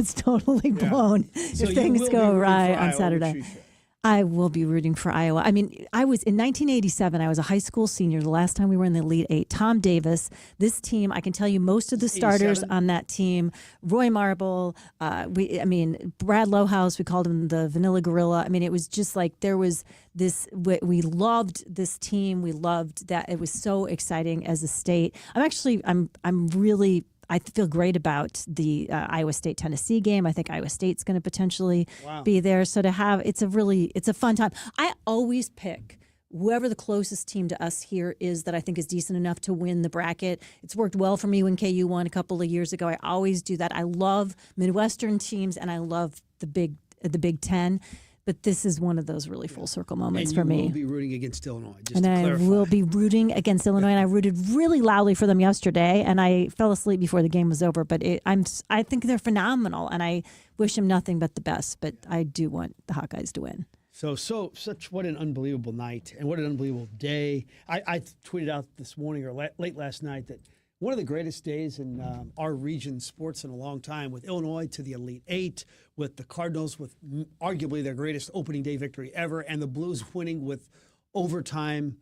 gets totally blown So if things go awry on Saturday. Sure. I will be rooting for Iowa. I mean, I was in 1987. I was a high school senior. The last time we were in the Elite Eight. Tom Davis. This team, I can tell you, most of the starters 87? on that team. Roy Marble. Brad Lowhouse. We called him the Vanilla Gorilla. I mean, it was just like there was this. We loved this team. We loved that. It was so exciting as a state. I'm really. I feel great about the Iowa State-Tennessee game. I think Iowa State's going to potentially be there. So it's a fun time. I always pick whoever the closest team to us here is that I think is decent enough to win the bracket. It's worked well for me when KU won a couple of years ago. I always do that. I love Midwestern teams and I love the Big Ten. But this is one of those really full circle moments for me. And you will be rooting against Illinois, just and to I clarify. will be rooting against Illinois, and I rooted really loudly for them yesterday, and I fell asleep before the game was over. But I think they're phenomenal, and I wish them nothing but the best. But I do want the Hawkeyes to win. What an unbelievable night, and what an unbelievable day. I tweeted out this morning or late last night that one of the greatest days in our region sports in a long time, with Illinois to the Elite Eight, with the Cardinals with arguably their greatest opening day victory ever, and the Blues winning with overtime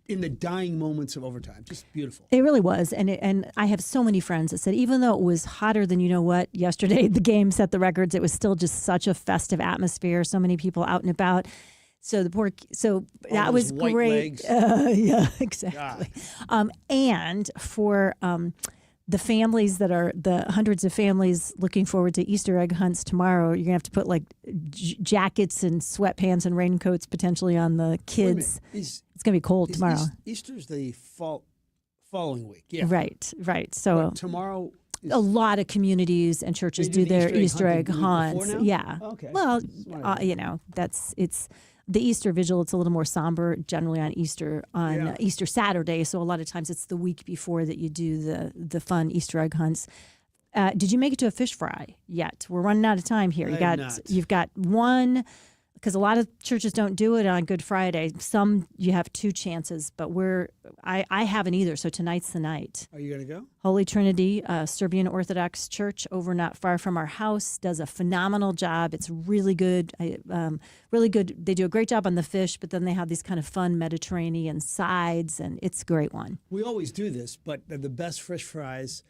in the dying moments of overtime. Just beautiful. It really was. And I have so many friends that said, even though it was hotter than you know what, yesterday the game set the records, it was still just such a festive atmosphere, so many people out and about. So that was great. Yeah, exactly. And for the families that are the hundreds of families looking forward to Easter egg hunts tomorrow, you're gonna have to put like jackets and sweatpants and raincoats potentially on the kids. It's gonna be cold tomorrow. Easter's the following week. Yeah. Right. So tomorrow. A lot of communities and churches do their Easter egg hunts. Yeah. Okay. Well, it's the Easter Vigil. It's a little more somber generally on Easter Saturday. So a lot of times it's the week before that you do the fun Easter egg hunts. Did you make it to a fish fry yet? We're running out of time here. You've got one, because a lot of churches don't do it on Good Friday. Some you have two chances, but I haven't either. So tonight's the night. Are you going to go? Holy Trinity, Serbian Orthodox Church over not far from our house, does a phenomenal job. It's really good. Really good. They do a great job on the fish, but then they have these kind of fun Mediterranean sides, and it's a great one. We always do this, but the best fish fries.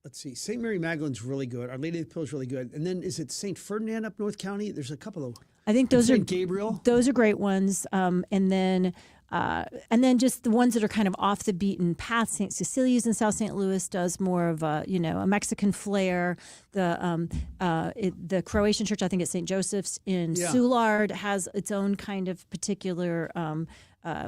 Let's see. St. Mary Magdalene's really good. Our Lady of the Pill is really good. And then is it St. Ferdinand up North County? There's a couple of. I think those are St. Gabriel. Those are great ones. And then just the ones that are kind of off the beaten path. St. Cecilia's in South St. Louis does more of a Mexican flair. The Croatian church, I think at St. Joseph's in Soulard, has its own kind of particular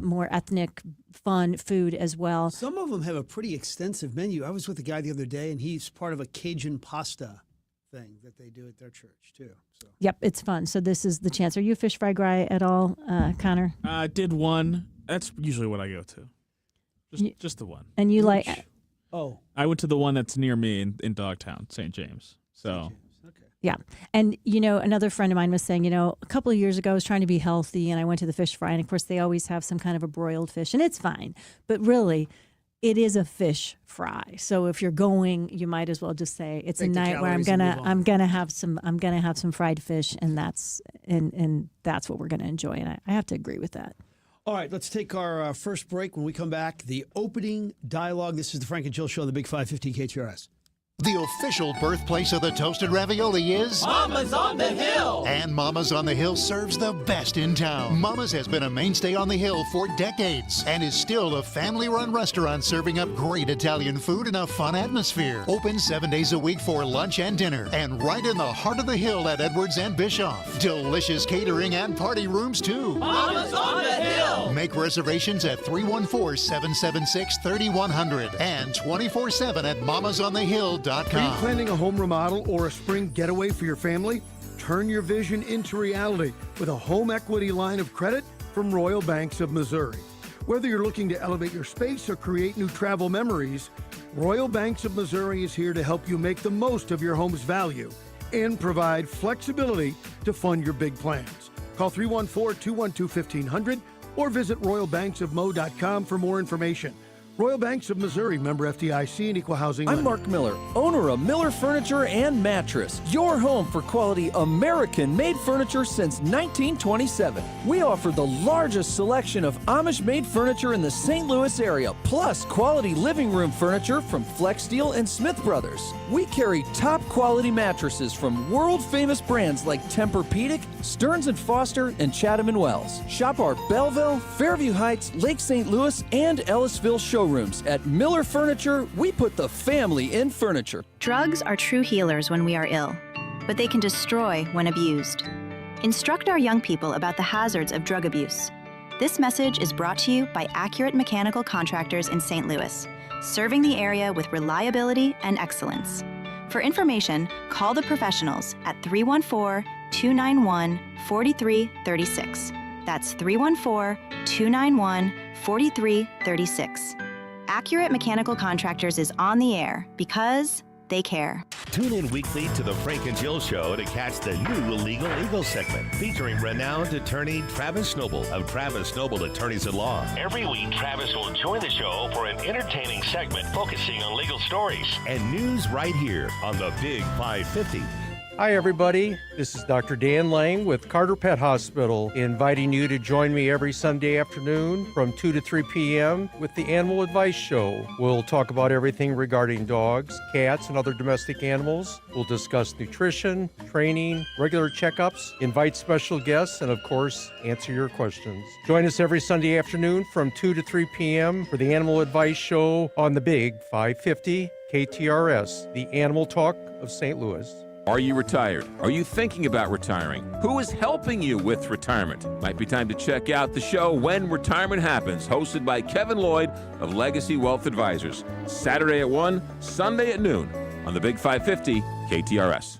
more ethnic, fun food as well. Some of them have a pretty extensive menu. I was with a guy the other day, and he's part of a Cajun pasta thing that they do at their church, too. So. Yep, it's fun. So this is the chance. Are you a fish fry guy at all, Connor? I did one. That's usually what I go to. Just the one. And you like... Oh. I went to the one that's near me in Dogtown, St. James. So... St. James. Okay. Yeah. And, another friend of mine was saying, a couple of years ago I was trying to be healthy and I went to the fish fry. And, of course, they always have some kind of a broiled fish. And it's fine. But really, it is a fish fry. So if you're going, you might as well just say it's a night where I'm gonna have some fried fish, and that's what we're gonna enjoy. And I have to agree with that. All right, let's take our first break. When we come back, the opening dialogue. This is the Frank and Jill Show on the Big 550 KTRS. The official birthplace of the toasted ravioli is Mama's on the Hill. And Mama's on the Hill serves the best in town. Mama's has been a mainstay on the Hill for decades and is still a family-run restaurant serving up great Italian food in a fun atmosphere. Open 7 days a week for lunch and dinner, and right in the heart of the Hill at Edwards and Bischoff. Delicious catering and party rooms too. Mama's on the Hill. Make reservations at 314-776-3100 and 24/7 at mamasonthehill.com. Are you planning a home remodel or a spring getaway for your family? Turn your vision into reality with a home equity line of credit from Royal Banks of Missouri. Whether you're looking to elevate your space or create new travel memories, Royal Banks of Missouri is here to help you make the most of your home's value and provide flexibility to fund your big plans. Call 314-212-1500 or visit royalbanksofmo.com for more information. Royal Banks of Missouri, member FDIC and equal housing I'm lender. Mark Miller, owner of Miller Furniture and Mattress, your home for quality American-made furniture since 1927. We offer the largest selection of Amish-made furniture in the St. Louis area, plus quality living room furniture from Flex Steel and Smith Brothers. We carry top-quality mattresses from world-famous brands like Tempur-Pedic, Stearns & Foster, and Chatham & Wells. Shop our Belleville, Fairview Heights, Lake St. Louis, and Ellisville showrooms. At Miller Furniture, we put the family in furniture. Drugs are true healers when we are ill, but they can destroy when abused. Instruct our young people about the hazards of drug abuse. This message is brought to you by Accurate Mechanical Contractors in St. Louis, serving the area with reliability and excellence. For information, call the professionals at 314-291-4336. That's 314-291-4336. Accurate Mechanical Contractors is on the air because they care. Tune in weekly to the Frank and Jill Show to catch the new Illegal Eagle segment featuring renowned attorney Travis Noble of Travis Noble Attorneys at Law. Every week, Travis will join the show for an entertaining segment focusing on legal stories. And news right here on the Big 550. Hi, everybody. This is Dr. Dan Lang with Carter Pet Hospital, inviting you to join me every Sunday afternoon from 2 to 3 p.m. with the Animal Advice Show. We'll talk about everything regarding dogs, cats, and other domestic animals. We'll discuss nutrition, training, regular checkups, invite special guests, and of course, answer your questions. Join us every Sunday afternoon from 2 to 3 p.m. for the Animal Advice Show on the Big 550 KTRS, the Animal Talk of St. Louis. Are you retired? Are you thinking about retiring? Who is helping you with retirement? Might be time to check out the show When Retirement Happens, hosted by Kevin Lloyd of Legacy Wealth Advisors. Saturday at 1, Sunday at noon on the Big 550 KTRS.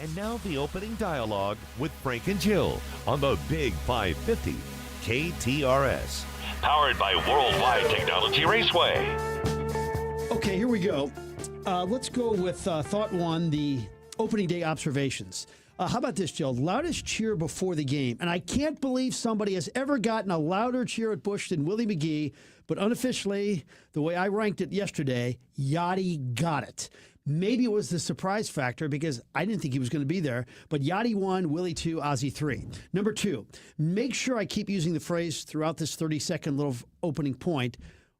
And now the opening dialogue with Frank and Jill on the Big 550 KTRS. Powered by Worldwide Technology Raceway. Okay, here we go. Let's go with thought one, the opening day observations. How about this, Jill? Loudest cheer before the game. And I can't believe somebody has ever gotten a louder cheer at Busch than Willie McGee, but unofficially, the way I ranked it yesterday, Yachty got it. Maybe it was the surprise factor because I didn't think he was going to be there, but Yachty 1, Willie 2, Ozzie 3. Number 2, make sure I keep using the phrase throughout this 30-second little opening point,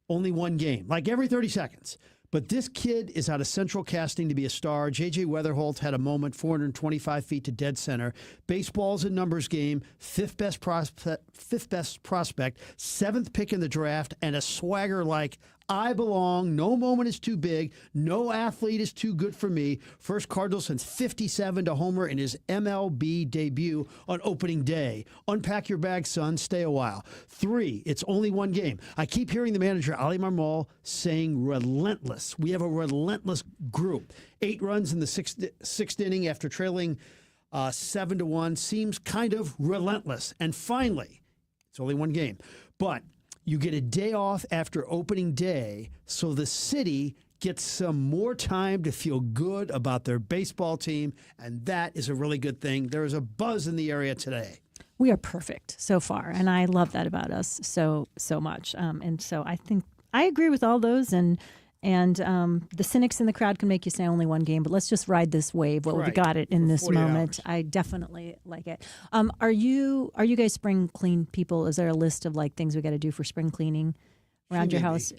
only one game, like every 30 seconds. But this kid is out of central casting to be a star. J.J. Weatherholt had a moment, 425 feet to dead center. Baseball's a numbers game, fifth best prospect, seventh pick in the draft, and a swagger like, I belong, no moment is too big, no athlete is too good for me. First Cardinal since 57 to homer in his MLB debut on opening day. Unpack your bag, son, stay a while. 3, it's only one game. I keep hearing the manager, Ali Marmol, saying relentless. We have a relentless group. 8 runs in the sixth inning after trailing 7-1 seems kind of relentless. And finally, it's only one game, but you get a day off after opening day, so the city gets some more time to feel good about their baseball team, and that is a really good thing. There is a buzz in the area today. We are perfect so far, and I love that about us so much. And so I think I agree with all those, and the cynics in the crowd can make you say only one game, but let's just ride this wave. Well, we got it in this moment. I definitely like it. Are you guys spring clean people? Is there a list of like things we got to do for spring cleaning around your house?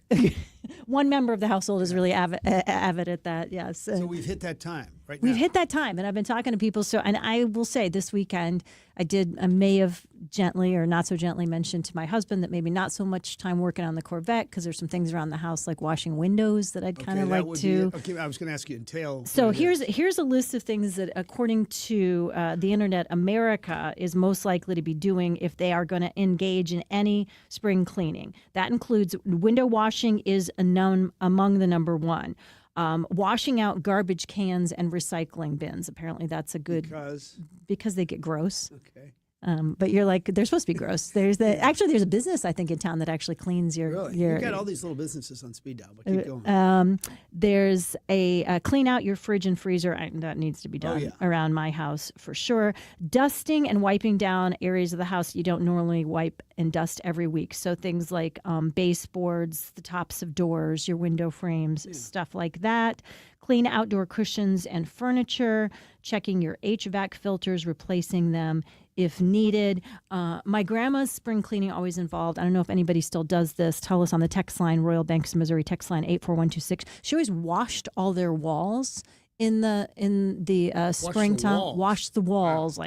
One member of the household is really avid at that. Yes. So we've hit that time right now. We've hit that time, and I've been talking to people. So, and I will say this weekend, I may have gently or not so gently mentioned to my husband that maybe not so much time working on the Corvette because there's some things around the house like washing windows that I'd kind of like to. Okay, I was going to ask you entail. So here's a list of things that, according to the Internet, America is most likely to be doing if they are going to engage in any spring cleaning. That includes window washing is among the number one. Washing out garbage cans and recycling bins. Apparently, that's a good because they get gross. Okay. But you're like, they're supposed to be gross. There's a business I think in town that actually cleans your. Really? Your You've got all these little businesses on speed dial, but keep going. There's a clean out your fridge and freezer. That needs to be done around my house for sure. Dusting and wiping down areas of the house you don't normally wipe and dust every week. So things like baseboards, the tops of doors, your window frames, stuff like that. Clean outdoor cushions and furniture. Checking your HVAC filters, replacing them if needed. My grandma's spring cleaning always involved. I don't know if anybody still does this. Tell us on the text line, Royal Banks of Missouri text line 84126. She always washed all their walls in the springtime. Washed the walls,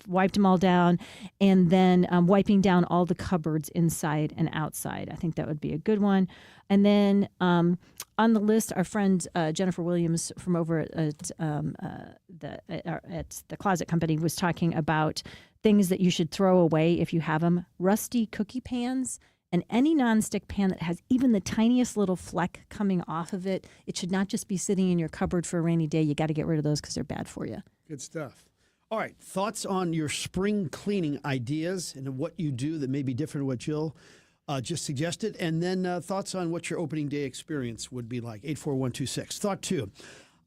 wiped them all down, and then wiping down all the cupboards inside and outside. I think that would be a good one. And then on the list, our friend Jennifer Williams from over at the Closet Company was talking about things that you should throw away if you have them. Rusty cookie pans and any nonstick pan that has even the tiniest little fleck coming off of it. It should not just be sitting in your cupboard for a rainy day. You got to get rid of those because they're bad for you. Good stuff. All right, thoughts on your spring cleaning ideas and what you do that may be different to what Jill just suggested, and then thoughts on what your opening day experience would be like. 84126. Thought two.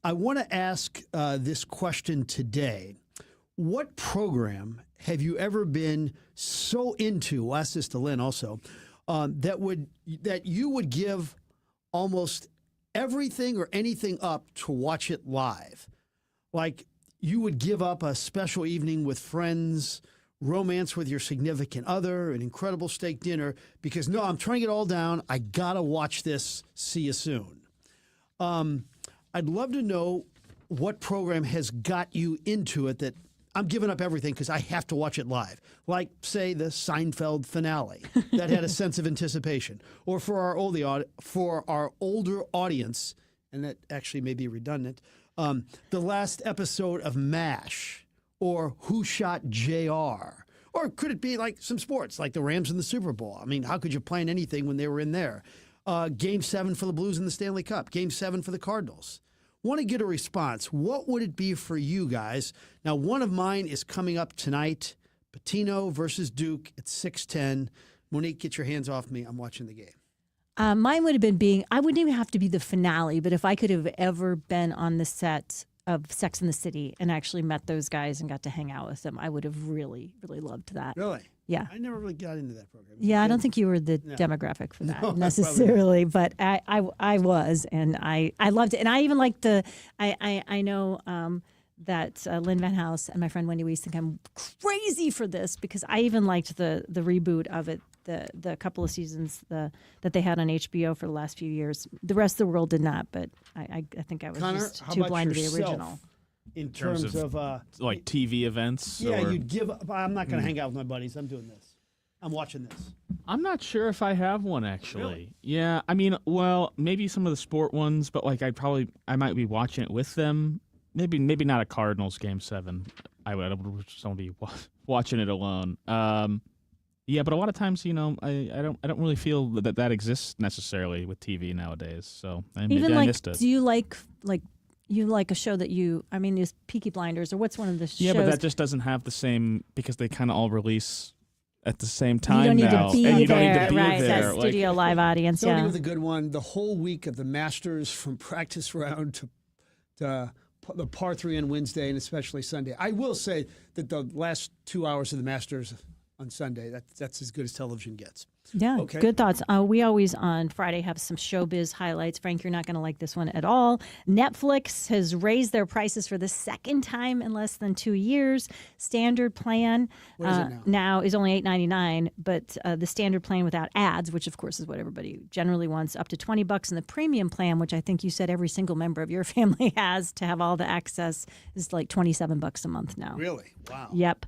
I want to ask this question today. What program have you ever been so into? I'll ask this to Lynn also. That you would give almost everything or anything up to watch it live. Like you would give up a special evening with friends, romance with your significant other, an incredible steak dinner, because no, I'm trying it all down. I got to watch this. See you soon. I'd love to know what program has got you into it that I'm giving up everything because I have to watch it live. Like, say, the Seinfeld finale that had a sense of anticipation. Or for our older audience, and that actually may be redundant, the last episode of MASH, or Who Shot JR? Or could it be like some sports, like the Rams in the Super Bowl? I mean, how could you plan anything when they were in there? Game 7 for the Blues in the Stanley Cup. Game 7 for the Cardinals. Want to get a response. What would it be for you guys? Now, one of mine is coming up tonight. Patino versus Duke at 6:10. Monique, get your hands off me. I'm watching the game. Mine would have been I wouldn't even have to be the finale, but if I could have ever been on the set of Sex and the City and actually met those guys and got to hang out with them, I would have really, really loved that. Really? Yeah. I never really got into that program. Yeah, I don't think you were the demographic for that necessarily, but I was, and I loved it. And I even liked I know that Lynn Van House and my friend Wendy Weiss think I'm crazy for this because I even liked the reboot of it, the couple of seasons that they had on HBO for the last few years. The rest of the world did not, but I think I was Connor, just how too about blind to the yourself? original. In terms of like TV events? Yeah, or... you'd give up. I'm not going to hang out with my buddies. I'm doing this. I'm watching this. I'm not sure if I have one, actually. Really? Yeah, I mean, well, maybe some of the sport ones, but like I might be watching it with them. Maybe not a Cardinals Game 7. I would just want to be watching it alone. Yeah, but a lot of times, I don't really feel that exists necessarily with TV nowadays. So maybe I missed it. Do you like a show that is Peaky Blinders, or what's one of the shows? Yeah, but that just doesn't have the same, because they kind of all release at the same time you don't now. Need to be and you there, don't need to be right? there. That studio live audience, Somebody yeah. with a good one. The whole week of the Masters, from practice round to the par 3 on Wednesday and especially Sunday. I will say that the last 2 hours of the Masters on Sunday, that's as good as television gets. Yeah, okay. Good thoughts. We always on Friday have some showbiz highlights. Frank, you're not going to like this one at all. Netflix has raised their prices for the second time in less than 2 years. Standard plan What is it now is only $8.99, but the standard plan without ads, which of course is what everybody generally wants, up to $20, and the premium plan, which I think you said every single member of your family has to have all the access, is like $27 a month now. Really? Wow. Yep.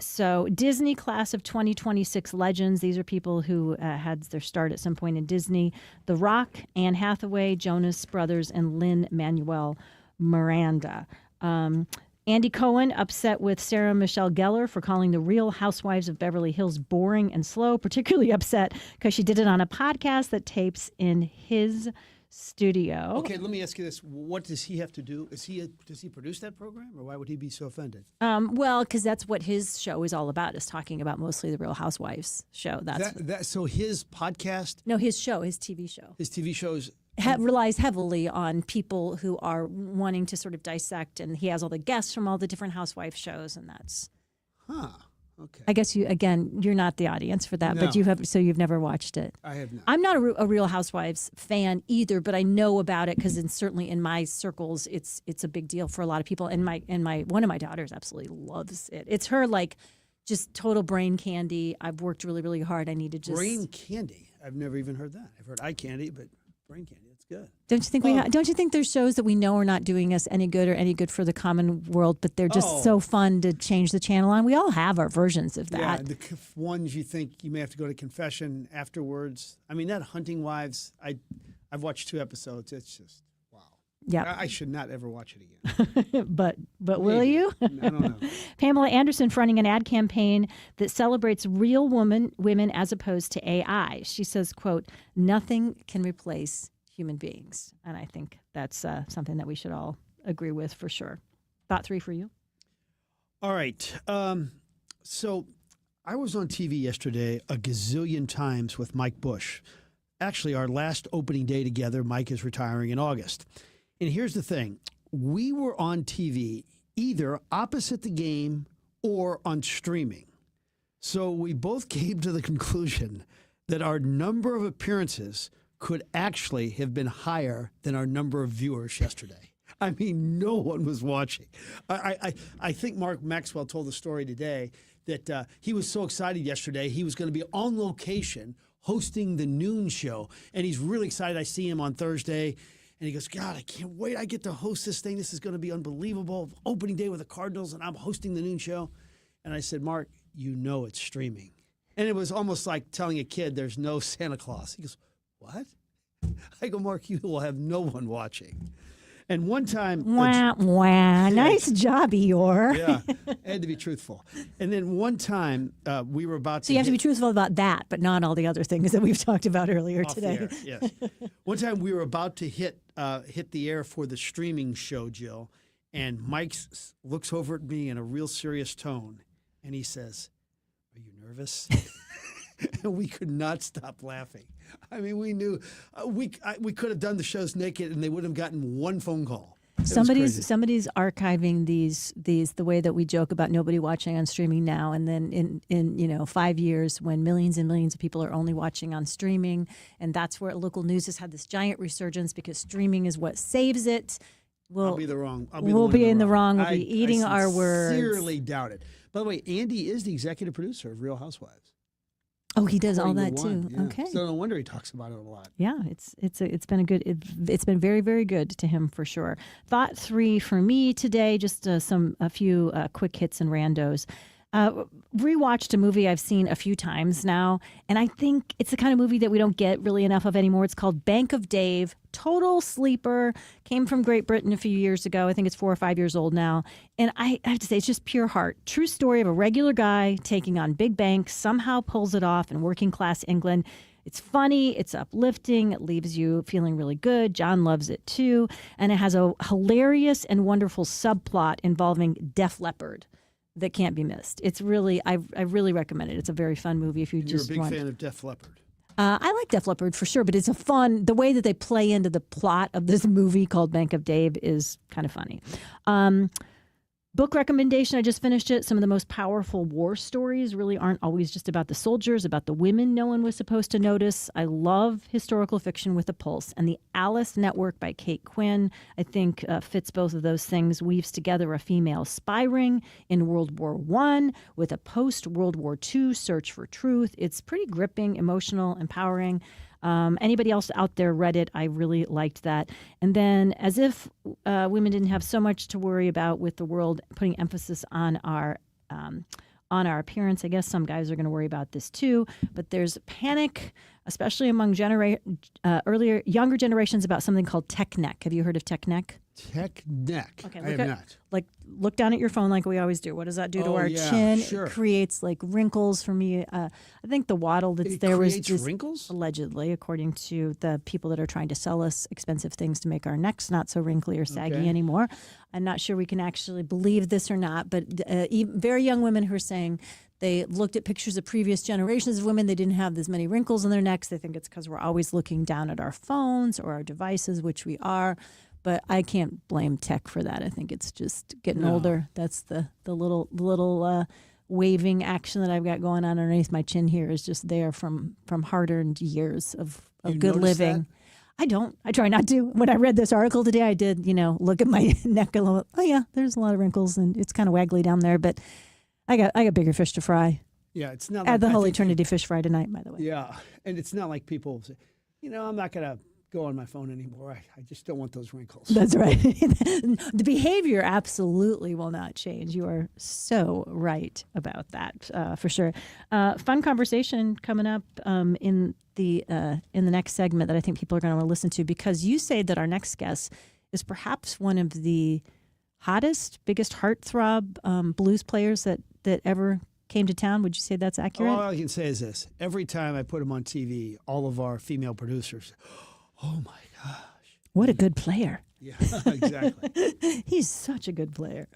So Disney class of 2026 legends. These are people who had their start at some point in Disney. The Rock, Anne Hathaway, Jonas Brothers, and Lin-Manuel Miranda. Andy Cohen upset with Sarah Michelle Gellar for calling the Real Housewives of Beverly Hills boring and slow, particularly upset because she did it on a podcast that tapes in his studio. Okay, let me ask you this: what does he have to do? Does he produce that program, or why would he be so offended? Well, because that's what his show is all about, is talking about mostly the Real Housewives show. So his podcast, no, his show, his TV show. his TV shows. Relies heavily on people who are wanting to sort of dissect, and he has all the guests from all the different housewife shows, and that's. Huh. Okay. I guess you're not the audience for that, but No. you've never watched it. I have not. I'm not a Real Housewives fan either, but I know about it because certainly in my circles, it's a big deal for a lot of people. And one of my daughters absolutely loves it. It's her just total brain candy. I've worked really, really hard. I need to just Brain candy. I've never even heard that. I've heard eye candy, but brain candy. That's good. Don't you think don't you think there's shows that we know are not doing us any good or any good for the common world, but they're just so fun to change the channel on? We all have our versions of that. Yeah, the ones you think you may have to go to confession afterwards. I mean, that Hunting Wives, I've watched 2 episodes. It's just, wow. Yeah. I should not ever watch it again. but will you? I don't know. Pamela Anderson running an ad campaign that celebrates real women as opposed to AI. She says, quote, "Nothing can replace human beings." And I think that's something that we should all agree with for sure. Thought 3 for you? All right. So I was on TV yesterday a gazillion times with Mike Bush. Actually, our last opening day together, Mike is retiring in August. And here's the thing. We were on TV either opposite the game or on streaming. So we both came to the conclusion that our number of appearances could actually have been higher than our number of viewers yesterday. I mean, no one was watching. I think Mark Maxwell told the story today that he was so excited yesterday. He was going to be on location hosting the noon show, and he's really excited. I see him on Thursday, and he goes, "God, I can't wait. I get to host this thing. This is going to be unbelievable. Opening day with the Cardinals, and I'm hosting the noon show." And I said, "Mark, you know it's streaming." And it was almost like telling a kid there's no Santa Claus. He goes, "What?" I go, "Mark, you will have no one watching." And one time... Wah, wah. Nice job, Eeyore. Yeah, I had to be truthful. And then one time we were about to... So you have to be truthful about that, but not all the other things that we've talked about earlier off today. the air, yes. One time we were about to hit the air for the streaming show, Jill, and Mike looks over at me in a real serious tone, and he says, "Are you nervous?" And we could not stop laughing. I mean, we knew we could have done the shows naked, and they wouldn't have gotten one phone call. Somebody's archiving these the way that we joke about nobody watching on streaming now, and then in 5 years when millions and millions of people are only watching on streaming, and that's where local news has had this giant resurgence because streaming is what saves it. I'll be the wrong. We'll be in the wrong. We'll be eating our words. I sincerely doubt it. By the way, Andy is the executive producer of Real Housewives. Oh, he does all According that to too. one, yeah. Okay. So no wonder he talks about it a lot. Yeah, it's been very, very good to him for sure. Thought 3 for me today, just a few quick hits and randos. Rewatched a movie I've seen a few times now, and I think it's the kind of movie that we don't get really enough of anymore. It's called Bank of Dave. Total sleeper. Came from Great Britain a few years ago. I think it's 4 or 5 years old now. And I have to say, it's just pure heart. True story of a regular guy taking on big banks, somehow pulls it off in working class England. It's funny, it's uplifting, it leaves you feeling really good. John loves it too. And it has a hilarious and wonderful subplot involving Def Leppard that can't be missed. It's really, I really recommend it. It's a very fun movie if you And just you're a want. big fan of Def Leppard. I like Def Leppard for sure, but it's the way that they play into the plot of this movie called Bank of Dave is kind of funny. Book recommendation, I just finished it. Some of the most powerful war stories really aren't always just about the soldiers, about the women no one was supposed to notice. I love historical fiction with a pulse. And The Alice Network by Kate Quinn, I think fits both of those things, weaves together a female spy ring in World War I with a post-World War II search for truth. It's pretty gripping, emotional, empowering. Anybody else out there read it? I really liked that. And then, as if women didn't have so much to worry about with the world putting emphasis on our appearance, I guess some guys are going to worry about this too. But there's Panic especially among younger generations, about something called tech neck. Have you heard of tech neck? Tech neck. Okay, I have not. Look down at your phone like we always do. What does that do to our yeah, chin? sure. It creates like wrinkles for me. I think the waddle that's It there was creates just wrinkles? allegedly, according to the people that are trying to sell us expensive things to make our necks not so wrinkly or saggy Okay. anymore. I'm not sure we can actually believe this or not, but very young women who are saying they looked at pictures of previous generations of women. They didn't have this many wrinkles in their necks. They think it's because we're always looking down at our phones or our devices, which we are. But I can't blame tech for that. I think it's just getting older. That's the little waving action that I've got going on underneath my chin here is just there from hard-earned years of You good notice living. that? I don't. I try not to. When I read this article today, I did, look at my neck a little. Oh yeah, there's a lot of wrinkles and it's kind of waggly down there. But I got bigger fish to fry. Yeah, it's not. Add the I Holy think- Trinity fish fry tonight, by the way. Yeah, and it's not like people say, I'm not gonna go on my phone anymore. I just don't want those wrinkles. That's right. The behavior absolutely will not change. You are so right about that, for sure. Fun conversation coming up in the next segment that I think people are going to want to listen to, because you say that our next guest is perhaps one of the hottest, biggest heartthrob blues players that ever came to town. Would you say that's accurate? All I can say is this: every time I put him on TV, all of our female producers, oh my gosh, What a good player. yeah, exactly. He's such a good player.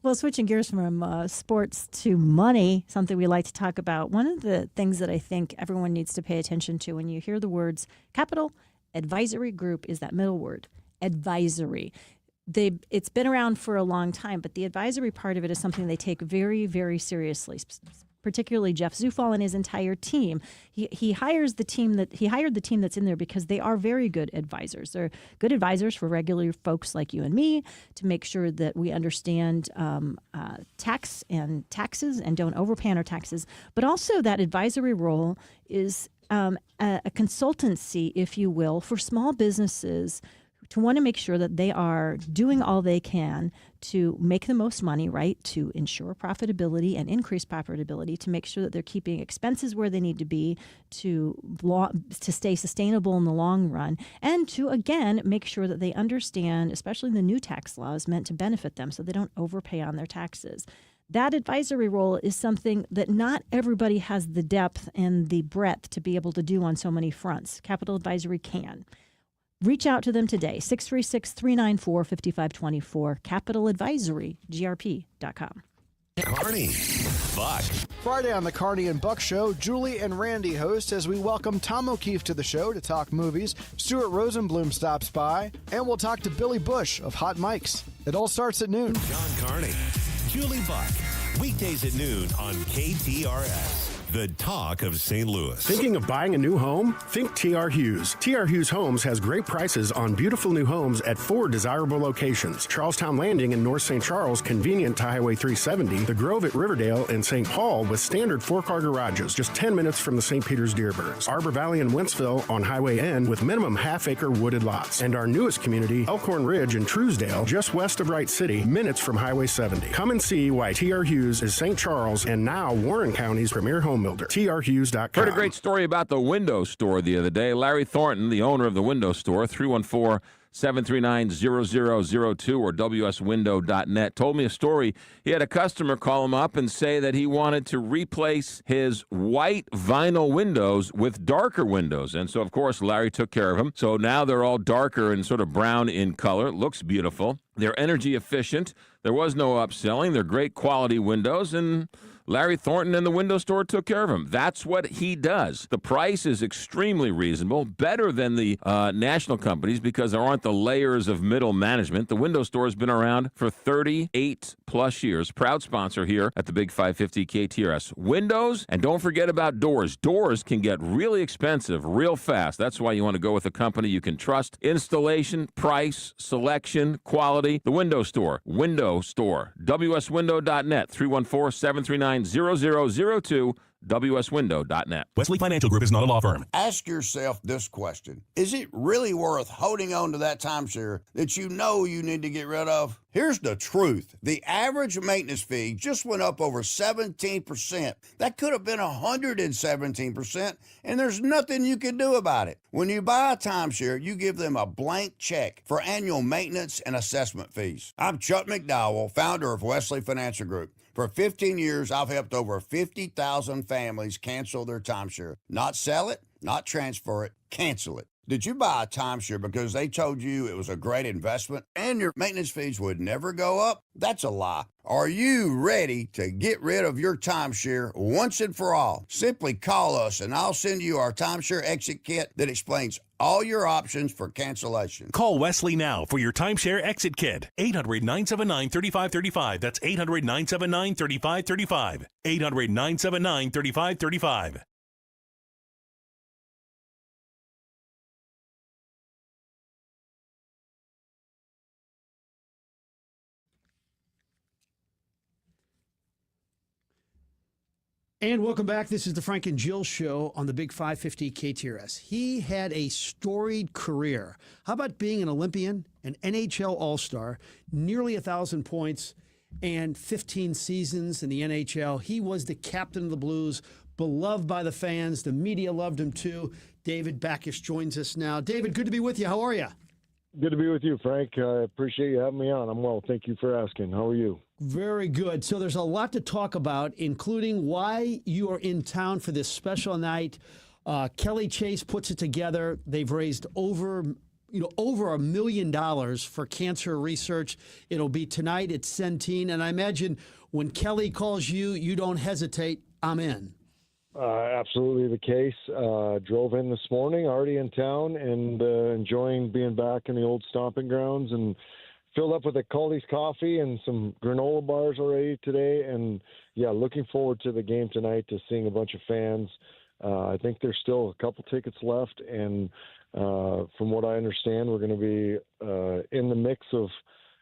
Well, switching gears from sports to money, something we like to talk about. One of the things that I think everyone needs to pay attention to when you hear the words Capital Advisory Group is that middle word, advisory. It's been around for a long time, but the advisory part of it is something they take very, very seriously. Particularly Jeff Zufall and his entire team. He hired the team that's in there because they are very good advisors. They're good advisors for regular folks like you and me to make sure that we understand tax and taxes and don't overpay on our taxes. But also that advisory role is a consultancy, if you will, for small businesses to want to make sure that they are doing all they can to make the most money, right? To ensure profitability and increase profitability, to make sure that they're keeping expenses where they need to be, to stay sustainable in the long run, and to, again, make sure that they understand, especially the new tax laws meant to benefit them so they don't overpay on their taxes. That advisory role is something that not everybody has the depth and the breadth to be able to do on so many fronts. Capital Advisory can. Reach out to them today, 636-394-5524, capitaladvisorygrp.com. Carney, Buck. Friday on the Carney and Buck Show, Julie and Randy host as we welcome Tom O'Keefe to the show to talk movies. Stuart Rosenblum stops by, and we'll talk to Billy Bush of Hot Mics. It all starts at noon. John Carney, Julie Buck. Weekdays at noon on KTRS. The talk of St. Louis. Thinking of buying a new home? Think TR Hughes. TR Hughes Homes has great prices on beautiful new homes at 4 desirable locations. Charlestown Landing in North St. Charles, convenient to Highway 370. The Grove at Riverdale and St. Paul with standard 4-car garages, just 10 minutes from the St. Peter's Dearborns. Arbor Valley and Wentzville on Highway N with minimum half-acre wooded lots. And our newest community, Elkhorn Ridge in Truesdale, just west of Wright City, minutes from Highway 70. Come and see why TR Hughes is St. Charles and now Warren County's premier home builder. TRHughes.com. Heard a great story about the window store the other day. Larry Thornton, the owner of the window store, 314-739-0002 or WSWindow.net, told me a story. He had a customer call him up and say that he wanted to replace his white vinyl windows with darker windows. And so, of course, Larry took care of him. So now they're all darker and sort of brown in color. Looks beautiful. They're energy efficient. There was no upselling. They're great quality windows, and Larry Thornton and the window store took care of him. That's what he does. The price is extremely reasonable, better than the national companies because there aren't the layers of middle management. The window store has been around for 38 plus years. Proud sponsor here at the Big 550 KTRS. Windows, and don't forget about doors. Doors can get really expensive real fast. That's why you want to go with a company you can trust. Installation, price, selection, quality. The window store. Window store. WSWindow.net. 314-739-0002. wswindow.net. Wesley Financial Group is not a law firm. Ask yourself this question. Is it really worth holding on to that timeshare that you know you need to get rid of? Here's the truth. The average maintenance fee just went up over 17%. That could have been 117%, and there's nothing you can do about it. When you buy a timeshare, you give them a blank check for annual maintenance and assessment fees. I'm Chuck McDowell, founder of Wesley Financial Group. For 15 years, I've helped over 50,000 families cancel their timeshare. Not sell it, not transfer it, cancel it. Did you buy a timeshare because they told you it was a great investment and your maintenance fees would never go up? That's a lie. Are you ready to get rid of your timeshare once and for all? Simply call us and I'll send you our timeshare exit kit that explains all your options for cancellation. Call Wesley now for your timeshare exit kit. 800-979-3535. That's 800-979-3535. 800-979-3535. And welcome back. This is the Frank and Jill Show on the Big 550 KTRS. He had a storied career. How about being an Olympian, an NHL All-Star, nearly 1,000 points, and 15 seasons in the NHL? He was the captain of the Blues, beloved by the fans. The media loved him too. David Backus joins us now. David, good to be with you. How are you? Good to be with you, Frank. I appreciate you having me on. I'm well. Thank you for asking. How are you? Very good. So there's a lot to talk about, including why you are in town for this special night. Kelly Chase puts it together. They've raised over $1 million for cancer research. It'll be tonight at Centene. And I imagine when Kelly calls you, you don't hesitate. I'm in. Absolutely the case. Drove in this morning, already in town, and enjoying being back in the old stomping grounds, and filled up with a Caldy's coffee and some granola bars already today. And yeah, looking forward to the game tonight, to seeing a bunch of fans. I think there's still a couple tickets left, and from what I understand, we're going to be in the mix of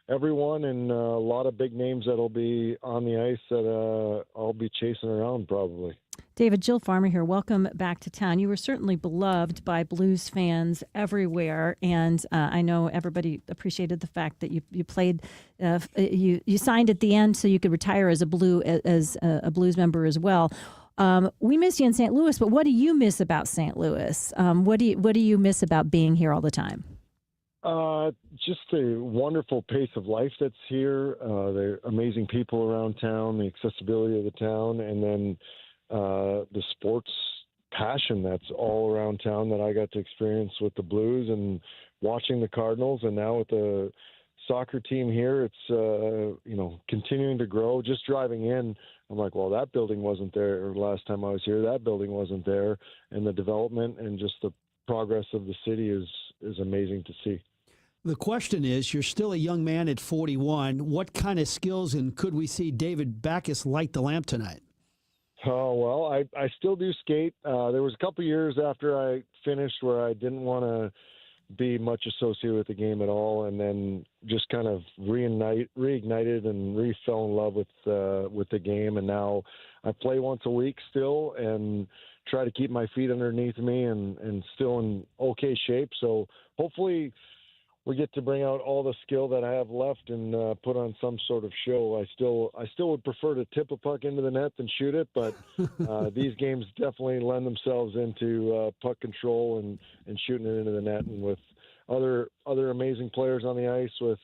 everyone, and a lot of big names that'll be on the ice that I'll be chasing around probably. David, Jill Farmer here. Welcome back to town. You were certainly beloved by Blues fans everywhere, and I know everybody appreciated the fact that you played. You signed at the end so you could retire as a Blues member as well. We miss you in St. Louis, but what do you miss about St. Louis? What do you miss about being here all the time? Just the wonderful pace of life that's here, the amazing people around town, the accessibility of the town, and then the sports passion that's all around town that I got to experience with the Blues and watching the Cardinals, and now with the soccer team here, it's continuing to grow. Just driving in, I'm like, well, that building wasn't there last time I was here. That building wasn't there, and the development and just the progress of the city is amazing to see. The question is, you're still a young man at 41. What kind of skills, and could we see David Backus light the lamp tonight? Oh, well, I still do skate. There was a couple years after I finished where I didn't want to be much associated with the game at all, and then just kind of reignited and fell in love with the game. And now I play once a week still and try to keep my feet underneath me and still in okay shape. So hopefully we get to bring out all the skill that I have left and put on some sort of show. I still would prefer to tip a puck into the net than shoot it, but these games definitely lend themselves into puck control and shooting it into the net. And with other amazing players on the ice, with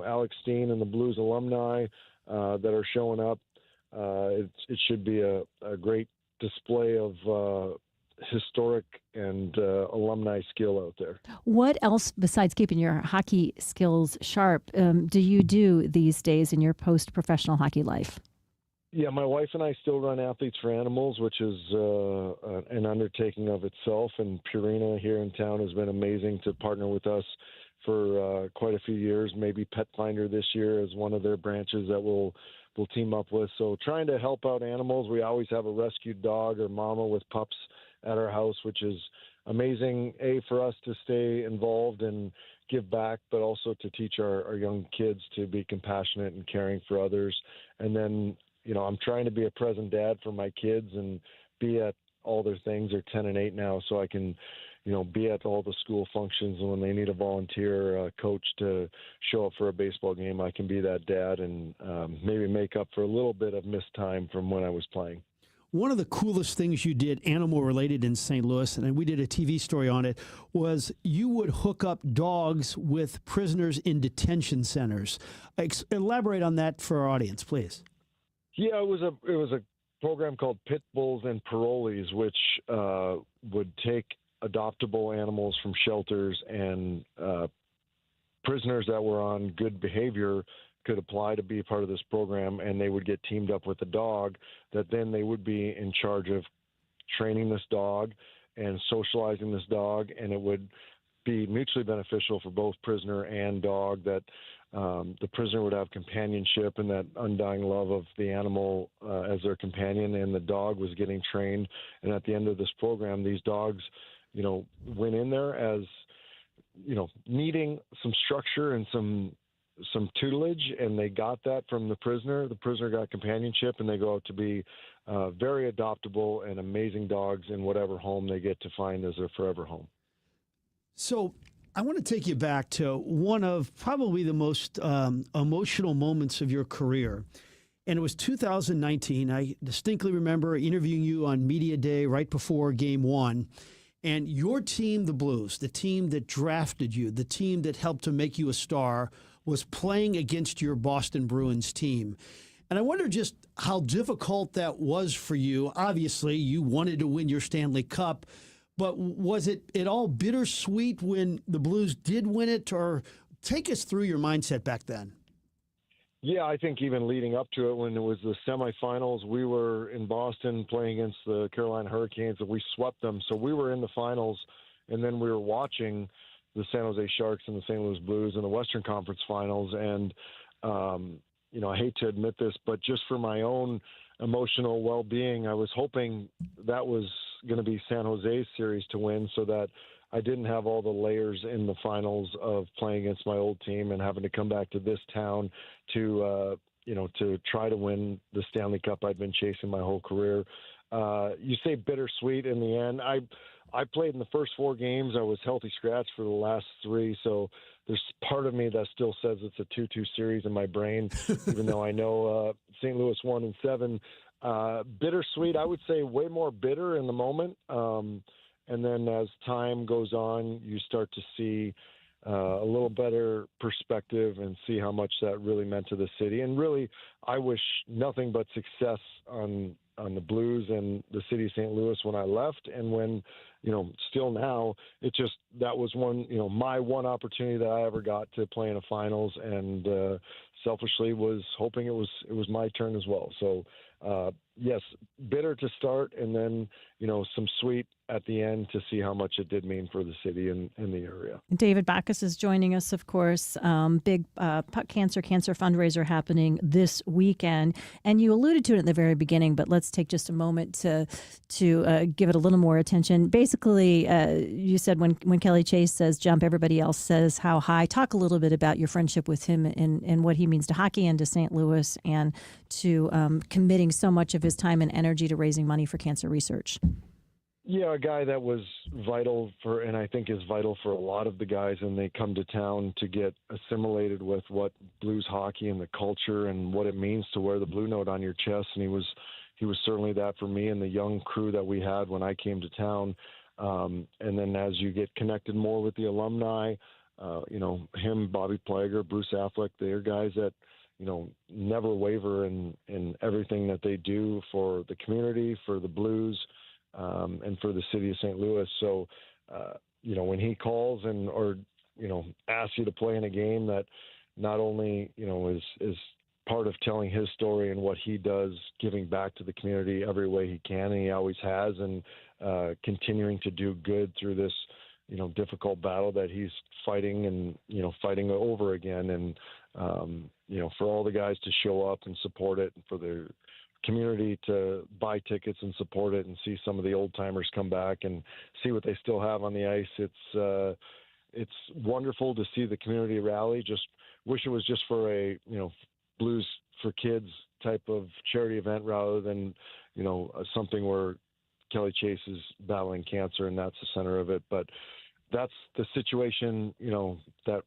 Alex Steen and the Blues alumni that are showing up, it should be a great display of historic and alumni skill out there. What else, besides keeping your hockey skills sharp, do you do these days in your post-professional hockey life? Yeah, my wife and I still run Athletes for Animals, which is an undertaking of itself. And Purina here in town has been amazing to partner with us for quite a few years. Maybe Pet Finder this year is one of their branches that we'll team up with. So trying to help out animals. We always have a rescued dog or mama with pups at our house, which is amazing, for us to stay involved and give back, but also to teach our young kids to be compassionate and caring for others. And then, I'm trying to be a present dad for my kids and be at all their things. They're 10 and 8 now, so I can, be at all the school functions. And when they need a volunteer coach to show up for a baseball game, I can be that dad and maybe make up for a little bit of missed time from when I was playing. One of the coolest things you did, animal related, in St. Louis, and we did a TV story on it, was you would hook up dogs with prisoners in detention centers. Elaborate on that for our audience, please. Yeah, it was a program called Pit Bulls and Parolees, which would take adoptable animals from shelters, and prisoners that were on good behavior could apply to be part of this program, and they would get teamed up with a dog that then they would be in charge of training this dog and socializing this dog, and it would be mutually beneficial for both prisoner and dog, that the prisoner would have companionship and that undying love of the animal as their companion, and the dog was getting trained. And at the end of this program, these dogs, went in there as, needing some structure and some tutelage, and they got that from the prisoner. The prisoner got companionship, and they go out to be very adoptable and amazing dogs in whatever home they get to find as their forever home. So I want to take you back to one of probably the most emotional moments of your career. And it was 2019. I distinctly remember interviewing you on Media Day right before Game 1. And your team, the Blues, the team that drafted you, the team that helped to make you a star, was playing against your Boston Bruins team. And I wonder just how difficult that was for you. Obviously, you wanted to win your Stanley Cup, but was it at all bittersweet when the Blues did win it? Or take us through your mindset back then. Yeah, I think even leading up to it, when it was the semifinals, we were in Boston playing against the Carolina Hurricanes, and we swept them. So we were in the finals, and then we were watching the San Jose Sharks and the St. Louis Blues in the Western Conference Finals. And, I hate to admit this, but just for my own emotional well-being, I was hoping that was going to be San Jose's series to win, so that I didn't have all the layers in the finals of playing against my old team and having to come back to this town to try to win the Stanley Cup I'd been chasing my whole career. You say bittersweet in the end. I played in the first 4 games. I was healthy scratch for the last 3. So there's part of me that still says it's a 2-2 series in my brain, even though I know St. Louis won in 7. Bittersweet, I would say way more bitter in the moment. And then as time goes on, you start to see a little better perspective and see how much that really meant to the city. And really, I wish nothing but success on the Blues and the city of St. Louis when I left. And when, still now, that was my one opportunity that I ever got to play in a finals, and selfishly was hoping it was my turn as well. So, yes, bitter to start, and then, some sweet at the end to see how much it did mean for the city and the area. David Backus is joining us, of course. Big cancer fundraiser happening this weekend. And you alluded to it in the very beginning, but let's take just a moment to give it a little more attention. Basically, you said when Kelly Chase says jump, everybody else says how high. Talk a little bit about your friendship with him and what he means to hockey and to St. Louis, and to committing so much of his time and energy to raising money for cancer research. Yeah, a guy that was vital for, and I think is vital for a lot of the guys, and they come to town to get assimilated with what Blues hockey and the culture and what it means to wear the blue note on your chest. And he was certainly that for me and the young crew that we had when I came to town. And then as you get connected more with the alumni, him, Bobby Plager, Bruce Affleck, they're guys that, never waver in everything that they do for the community, for the Blues, and for the city of St. Louis. So, when he calls or asks you to play in a game that not only, is part of telling his story and what he does, giving back to the community every way he can, and he always has, and continuing to do good through this, difficult battle that he's fighting and, fighting over again. And, for all the guys to show up and support it, and for the community to buy tickets and support it and see some of the old timers come back and see what they still have on the ice. It's wonderful to see the community rally. Just wish it was just for a, Blues for Kids type of charity event rather than, something where Kelly Chase is battling cancer, and that's the center of it. But that's the situation, that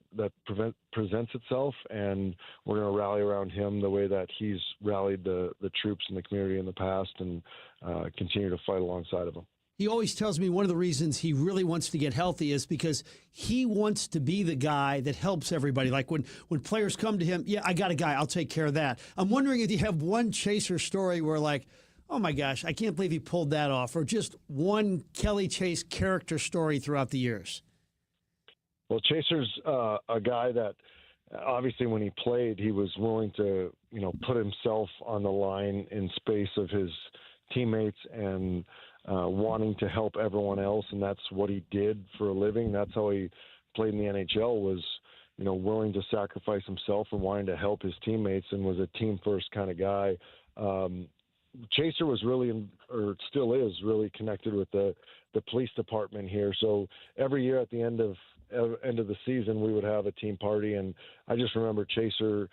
presents itself, and we're going to rally around him the way that he's rallied the troops in the community in the past, and continue to fight alongside of them. He always tells me one of the reasons he really wants to get healthy is because he wants to be the guy that helps everybody. Like when players come to him, yeah, I got a guy, I'll take care of that. I'm wondering if you have one Chaser story where like, oh my gosh, I can't believe he pulled that off, or just one Kelly Chase character story throughout the years. Well, Chaser's a guy that obviously when he played, he was willing to, put himself on the line in space of his teammates and wanting to help everyone else, and that's what he did for a living. That's how he played in the NHL, was, willing to sacrifice himself and wanting to help his teammates, and was a team-first kind of guy. Chaser was really, or still is, really connected with the police department here. So every year at the end of the season, we would have a team party, and I just remember Chaser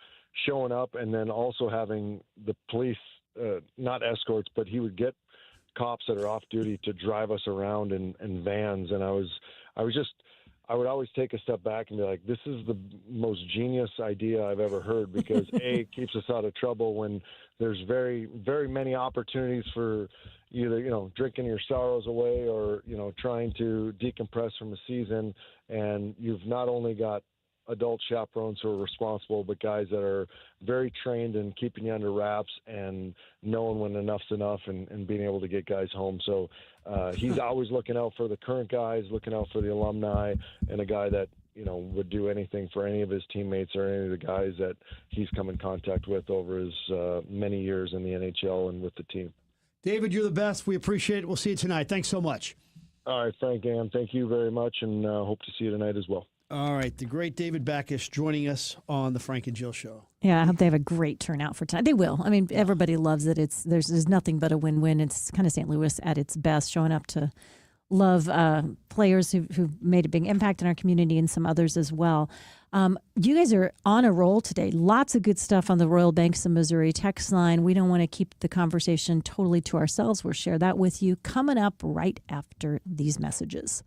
showing up, and then also having the police, not escorts, but he would get cops that are off duty to drive us around in vans. And I would always take a step back and be like, this is the most genius idea I've ever heard, because A, it keeps us out of trouble when there's very, very many opportunities for either, drinking your sorrows away or, trying to decompress from a season. And you've not only got adult chaperones who are responsible, but guys that are very trained in keeping you under wraps and knowing when enough's enough, and being able to get guys home. So he's always looking out for the current guys, looking out for the alumni, and a guy that, would do anything for any of his teammates or any of the guys that he's come in contact with over his many years in the NHL and with the team. David, you're the best. We appreciate it. We'll see you tonight. Thanks so much. All right, Frank, Ann, thank you very much, and hope to see you tonight as well. All right, the great David Backus joining us on the Frank and Jill Show. Yeah, I hope they have a great turnout for tonight. They will. I mean, everybody loves it. There's nothing but a win-win. It's kind of St. Louis at its best, showing up to love players who've made a big impact in our community, and some others as well. You guys are on a roll today. Lots of good stuff on the Royal Banks of Missouri text line. We don't want to keep the conversation totally to ourselves. We'll share that with you coming up right after these messages.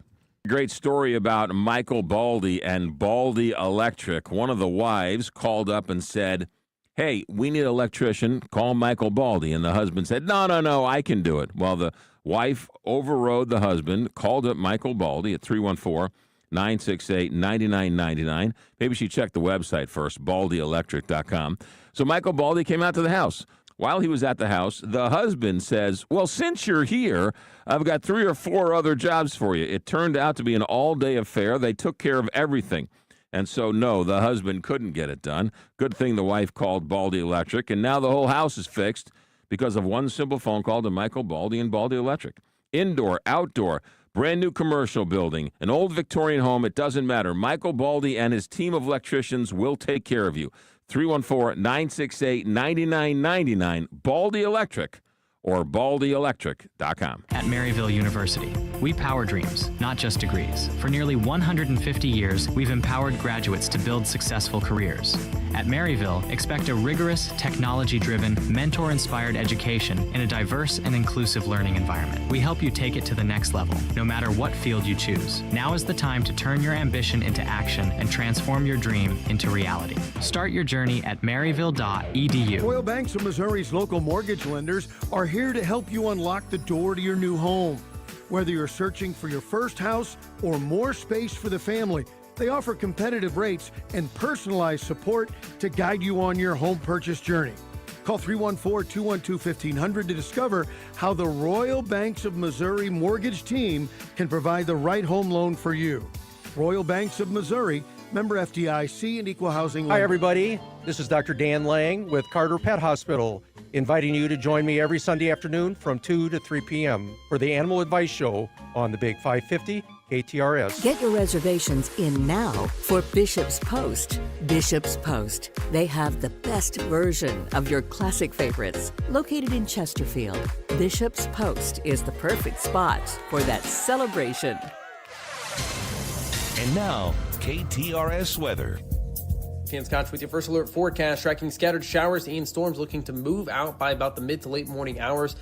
Great story about Michael Baldy and Baldy Electric. One of the wives called up and said, hey, we need an electrician. Call Michael Baldy. And the husband said, no, I can do it. Well, the wife overrode the husband, called up Michael Baldy at 314-968-9999. Maybe she checked the website first, baldyelectric.com. So Michael Baldy came out to the house. While he was at the house, the husband says, well, since you're here, I've got 3 or 4 other jobs for you. It turned out to be an all-day affair. They took care of everything. And so, no, the husband couldn't get it done. Good thing the wife called Baldy Electric, and now the whole house is fixed because of one simple phone call to Michael Baldy and Baldy Electric. Indoor, outdoor, brand new commercial building, an old Victorian home, it doesn't matter. Michael Baldy and his team of electricians will take care of you. 314-968-9999, Baldy Electric, or baldyelectric.com. At Maryville University, we power dreams, not just degrees. For nearly 150 years, we've empowered graduates to build successful careers. At Maryville, expect a rigorous, technology-driven, mentor-inspired education in a diverse and inclusive learning environment. We help you take it to the next level, no matter what field you choose. Now is the time to turn your ambition into action and transform your dream into reality. Start your journey at maryville.edu. Royal Banks of Missouri's local mortgage lenders are here to help you unlock the door to your new home. Whether you're searching for your first house or more space for the family, they offer competitive rates and personalized support to guide you on your home purchase journey. Call 314-212-1500 to discover how the Royal Banks of Missouri mortgage team can provide the right home loan for you. Royal Banks of Missouri, member FDIC and equal housing lender. Hi, everybody. This is Dr. Dan Lang with Carter Pet Hospital, inviting you to join me every Sunday afternoon from 2 to 3 p.m. for the Animal Advice Show on the Big 550 KTRS. Get your reservations in now for Bishop's Post. Bishop's Post. They have the best version of your classic favorites. Located in Chesterfield, Bishop's Post is the perfect spot for that celebration. And now, KTRS weather. Ken Scotch with your first alert forecast, tracking scattered showers and storms looking to move out by about the mid to late morning hours.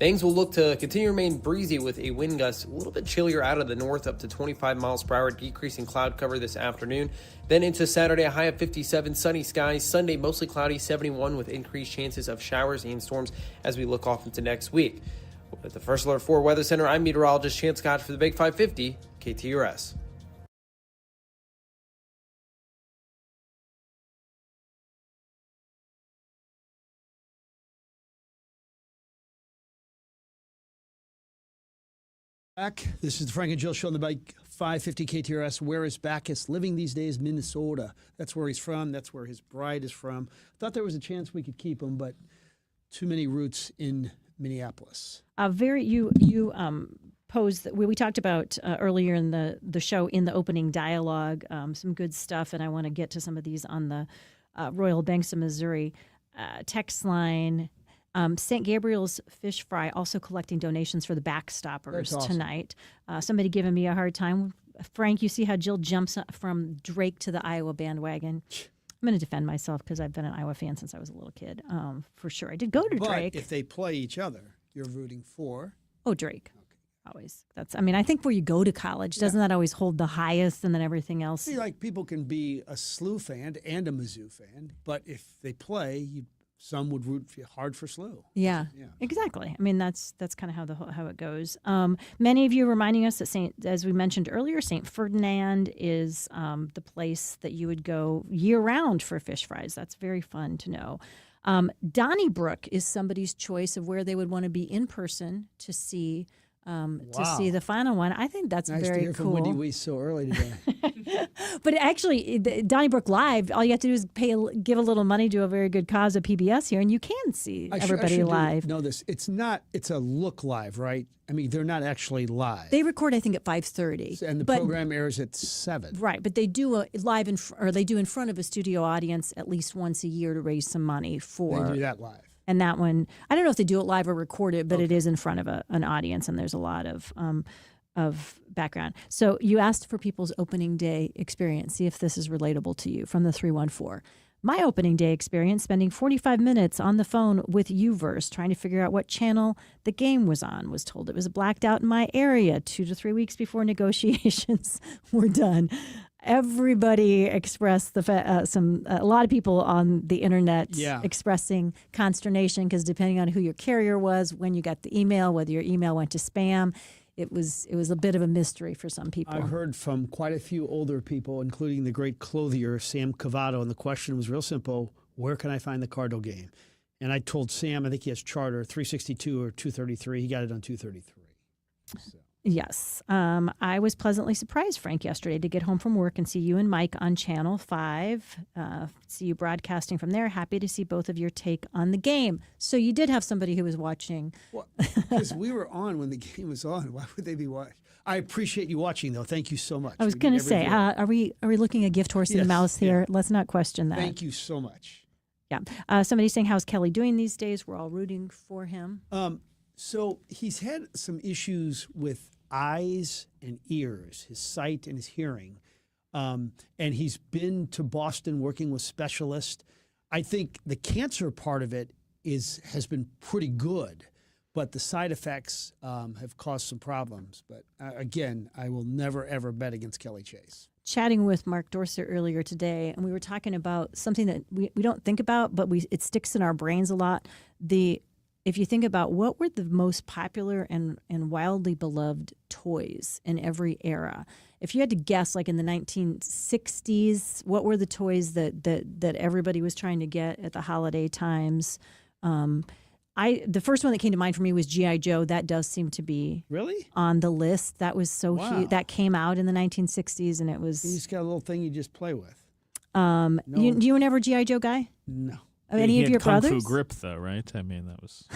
Bangs will look to continue to remain breezy with a wind gust a little bit chillier out of the north up to 25 miles per hour, decreasing cloud cover this afternoon. Then into Saturday, a high of 57, sunny skies. Sunday, mostly cloudy, 71 with increased chances of showers and storms as we look off into next week. With the First Alert 4 Weather Center, I'm meteorologist Chance Scott for the Big 550 KTRS. Back. This is the Frank and Jill Show on the Bike 550 KTRS. Where is Bacchus living these days? Minnesota. That's where he's from. That's where his bride is from. Thought there was a chance we could keep him, but too many roots in Minneapolis. You posed that we talked about earlier in the show in the opening dialogue, some good stuff, and I want to get to some of these on the Royal Banks of Missouri text line. St. Gabriel's Fish Fry also collecting donations for the Backstoppers tonight. Somebody giving me a hard time. Frank, you see how Jill jumps from Drake to the Iowa bandwagon. I'm going to defend myself because I've been an Iowa fan since I was a little kid. For sure. I did go to Drake. But if they play each other, you're rooting for? Oh, Drake. Okay. Always. I think where you go to college, doesn't that always hold the highest and then everything else? See, like people can be a SLU fan and a Mizzou fan, but if they play, some would root hard for SLU. Yeah, exactly. I mean, that's kind of how it goes. Many of you reminding us that as we mentioned earlier, St. Ferdinand is the place that you would go year round for fish fries. That's very fun to know. Donnybrook is somebody's choice of where they would want to be in person to see the final one. I think that's nice very to hear cool. From Wendy Weiss so early today. But actually, Donnybrook Live, all you have to do is give a little money to a very good cause at PBS here, and you can see everybody live. Know this. It's a look live, right? I mean, they're not actually live. They record, I think, at 5:30, and the program airs at 7. Right, but they do a live in front of a studio audience at least once a year to raise some money for. They do that live. And that one, I don't know if they do it live or record it, but it is in front of an audience, and there's a lot of background. So you asked for people's opening day experience. See if this is relatable to you from the 314. My opening day experience, spending 45 minutes on the phone with Uverse, trying to figure out what channel the game was on. Was told it was blacked out in my area 2 to 3 weeks before negotiations were done. Everybody expressed a lot of people on the internet expressing consternation because depending on who your carrier was, when you got the email, whether your email went to spam, it was a bit of a mystery for some people. I've heard from quite a few older people, including the great clothier Sam Cavato, and the question was real simple: where can I find the Cardinal game? And I told Sam, I think he has Charter 362 or 233. He got it on 233. So. Yes. I was pleasantly surprised, Frank, yesterday to get home from work and see you and Mike on Channel 5. See you broadcasting from there. Happy to see both of your take on the game. So you did have somebody who was watching. Well, because we were on when the game was on. Why would they be watching? I appreciate you watching, though. Thank you so much. I was going to say, are we looking a gift horse in the mouth here? Let's not question that. Thank you so much. Yeah. Somebody's saying, how's Kelly doing these days? We're all rooting for him. So he's had some issues with eyes and ears, his sight and his hearing. And he's been to Boston working with specialists. I think the cancer part of it has been pretty good, but the side effects have caused some problems. But again, I will never, ever bet against Kelly Chase. Chatting with Mark Dorset earlier today, and we were talking about something that we don't think about, but it sticks in our brains a lot. If you think about what were the most popular and wildly beloved toys in every era, if you had to guess, like in the 1960s, what were the toys that everybody was trying to get at the holiday times? The first one that came to mind for me was G.I. Joe. That does seem to be really on the list. That was so huge. That came out in the 1960s, and it was. You just got a little thing you just play with. No. You were never a G.I. Joe guy? No. Any of your brothers? Kung Fu Grip, though, right? I mean, that was.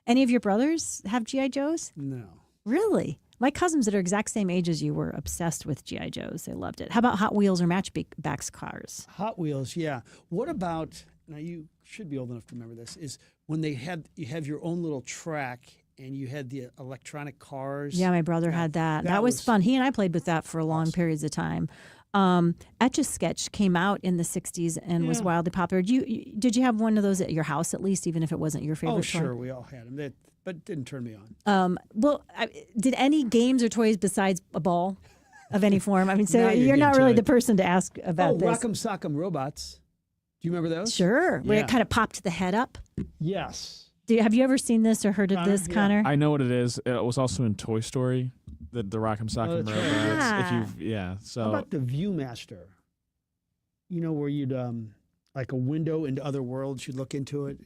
Any of your brothers have G.I. Joes? No. Really? My cousins that are exact same age as you were obsessed with G.I. Joes. They loved it. How about Hot Wheels or Matchbox cars? Hot Wheels, yeah. What about, now you should be old enough to remember this, is when you have your own little track and you had the electronic cars. Yeah, my brother had that. That was fun. He and I played with that for long periods of time. Etch-a-Sketch came out in the 60s and was Yeah. wildly popular. Did you have one of those at your house at least, even if it wasn't your favorite Oh, toy? sure, we all had them, but it didn't turn me on. Did any games or toys besides a ball of any form? I mean, so Now you're you're not getting to really it. the person to ask about this. Rock'em Sock'em Robots. Do you remember those? Sure, where Yeah. it kind of popped the head up. Yes. Have you ever seen this or heard of this, Connor? I know what it is. It was also in Toy Story, the Rock'em Sock'em that's robots. right. So How about the Viewmaster? You know, where you'd like a window into other worlds. You'd look into it.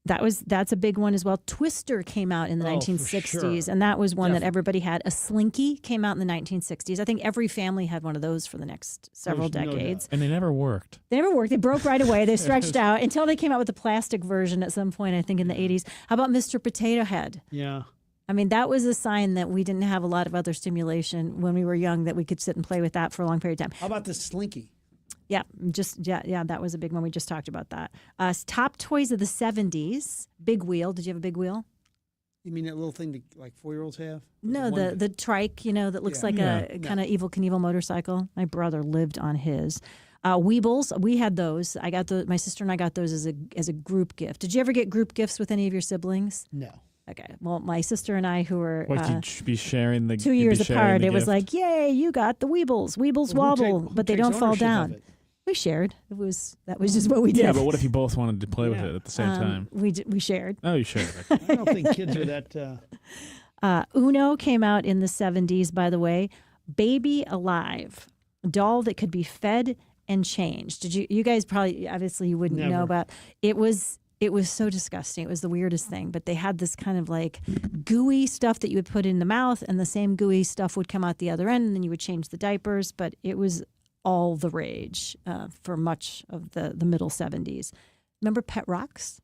That's a big one as well. Twister came out in the Oh, for 1960s, sure. and that was one that Definitely. everybody had. A Slinky came out in the 1960s. I think every family had one of those for the next several There's no doubt. decades. and they never worked. They never worked. They broke right away. They stretched out until they came out with the plastic version at some point, I think, in the 80s. How about Mr. Potato Head? Yeah. I mean, that was a sign that we didn't have a lot of other stimulation when we were young, that we could sit and play with that for a long period of time. How about the Slinky? Yeah, that was a big one. We just talked about that. Top toys of the 70s. Big Wheel. Did you have a Big Wheel? You mean that little thing that like 4-year-olds have? No, the trike, that looks like a kind of Evel Knievel motorcycle. My brother lived on his. Weebles, we had those. I got my sister and I got those as a group gift. Did you ever get group gifts with any of your siblings? No. Okay. Well, my sister and I, who were You'd be sharing the 2 you'd be years sharing apart, the it was gift. like, yay, you got the Weebles. Weebles Well, who wobble, but they takes don't fall ownership of down. it? We shared. That was just what we did. Yeah, but what if you both wanted to play with it at the same time? We shared. Oh, you shared. I don't think kids are that. Uno came out in the 70s, by the way. Baby Alive, a doll that could be fed and changed. Did you guys probably, obviously you wouldn't know Never. about it. Was so disgusting. It was the weirdest thing. But they had this kind of like gooey stuff that you would put in the mouth, and the same gooey stuff would come out the other end, and then you would change the diapers. But it was all the rage for much of the middle 70s. Remember Pet Rocks?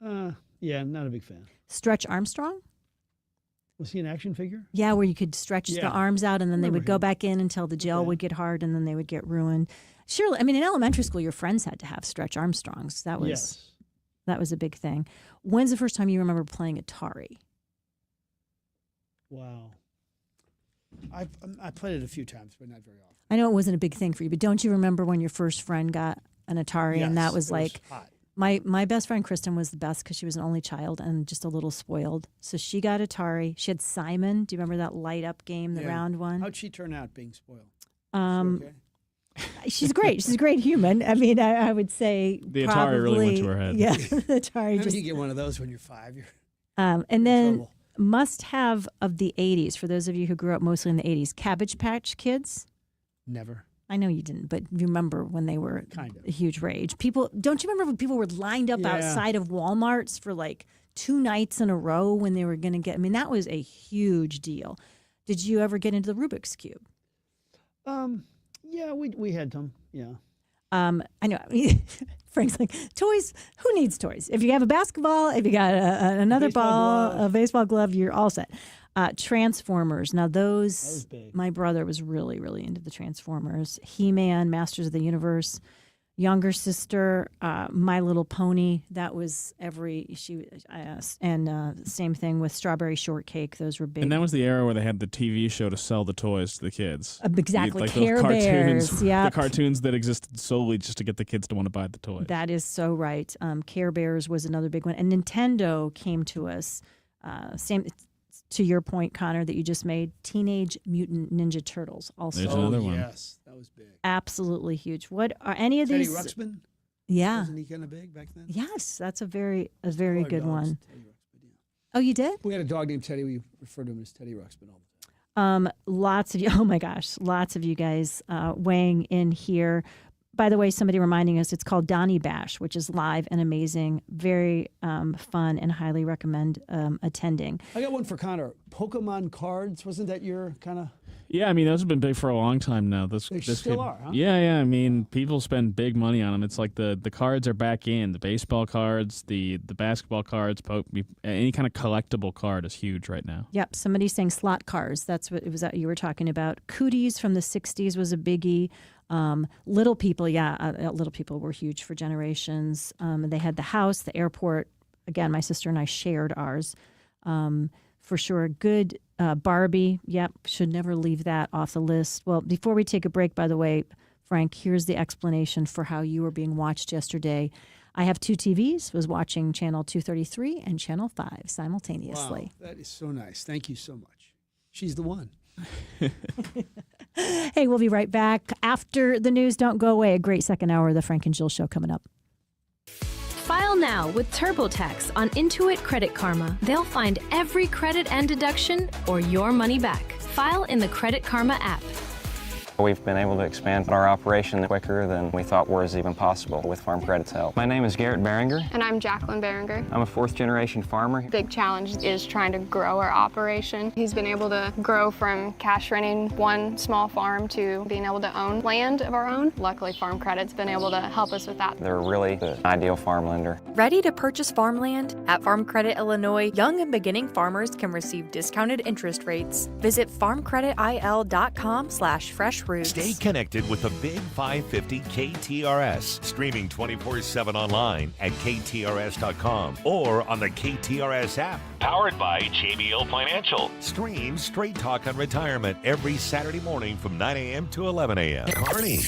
Yeah, not a big fan. Stretch Armstrong? Was he an action figure? Yeah, where you could stretch the Yeah. arms out, and then they would Remember go him. back in until the gel would get hard, and then they would get ruined. Surely, I mean, in elementary school, your friends had to have Stretch Armstrongs. That was Yes. that was a big thing. When's the first time you remember playing Atari? Wow. I played it a few times, but not very often. I know it wasn't a big thing for you, but don't you remember when your first friend got an Atari, and that Yes, was it like hot. my best friend Kristen was the best because she was an only child and just a little spoiled. So she got Atari. She had Simon. Do you remember that light up game, the Yeah. round one? How'd she turn out being spoiled? Um, Okay. She's great. She's a great human. I mean, I would say The Atari probably, really went to her head. Yeah, the Atari How just. do you get one of those when you're 5? You're And then trouble. must have of the 80s, for those of you who grew up mostly in the 80s, Cabbage Patch Kids. never. I know you didn't, but you remember when they were Kind of. a huge rage. Don't you remember when people were lined up Yeah. outside of Walmarts for like 2 nights in a row when they were going to get? I mean, that was a huge deal. Did you ever get into the Rubik's Cube? Yeah, we had some. Yeah. I know. Frank's like, toys, who needs toys? If you have a basketball, if you got another Baseball ball, glove. a baseball glove, you're all set. Transformers. Now, those, That was big. my brother was really, really into the Transformers. He-Man, Masters of the Universe. Younger sister, My Little Pony. That was same thing with Strawberry Shortcake. Those were big. And that was the era where they had the TV show to sell the toys to the kids. Exactly. Like Care those cartoons, Bears. Yeah. the cartoons that existed solely just to get the kids to want to buy the toys. That is so right. Care Bears was another big one. And Nintendo came to us, same to your point, Connor, that you just made, Teenage Mutant Ninja Turtles. Also, There's another one. Yes, that was big. absolutely huge. What are any of Teddy these? Ruxpin? Yeah. Wasn't he kind of big back then? Yes, that's a very Our good dogs, one. Teddy Ruxpin, yeah. Oh, you did? We had a dog named Teddy. We referred to him as Teddy Ruxpin all the time. Lots of you. Oh my gosh, lots of you guys weighing in here. By the way, somebody reminding us it's called Donnie Bash, which is live and amazing, very fun, and highly recommend attending. I got one for Connor. Pokemon cards. Wasn't that your kind of? Yeah, I mean those have been big for a long time now. This still could- are, huh? Yeah. I mean, people spend big money on them. It's like the cards are back in. The baseball cards, the basketball cards, any kind of collectible card is huge right now. Yep, somebody's saying slot cars. That's what it was that you were talking about. Cooties from the 60s was a biggie. Little People, Little People were huge for generations. They had the house, the airport. Again, my sister and I shared ours. for sure. Good Barbie. Yep, should never leave that off the list. Well, before we take a break, by the way, Frank, here's the explanation for how you were being watched yesterday. I have two TVs, was watching channel 233 and channel 5 simultaneously. Wow, that is so nice. Thank you so much. She's the one. Hey, we'll be right back after the news. Don't go away. A great second hour of the Frank and Jill Show coming up. File now with TurboTax on Intuit Credit Karma. They'll find every credit and deduction or your money back. File in the Credit Karma app. We've been able to expand our operation quicker than we thought was even possible with Farm Credit's help. My name is Garrett Beringer. And I'm Jacqueline Beringer. I'm a fourth-generation farmer. Big challenge is trying to grow our operation. He's been able to grow from cash renting one small farm to being able to own land of our own. Luckily, Farm Credit's been able to help us with that. They're really the ideal farm lender. Ready to purchase farmland? At Farm Credit Illinois, young and beginning farmers can receive discounted interest rates. Visit farmcreditil.com/fresh. Stay connected with the Big 550 KTRS, streaming 24/7 online at KTRS.com or on the KTRS app. Powered by JBL Financial. Stream Straight Talk on Retirement every Saturday morning from 9 a.m. to 11 a.m. Carney,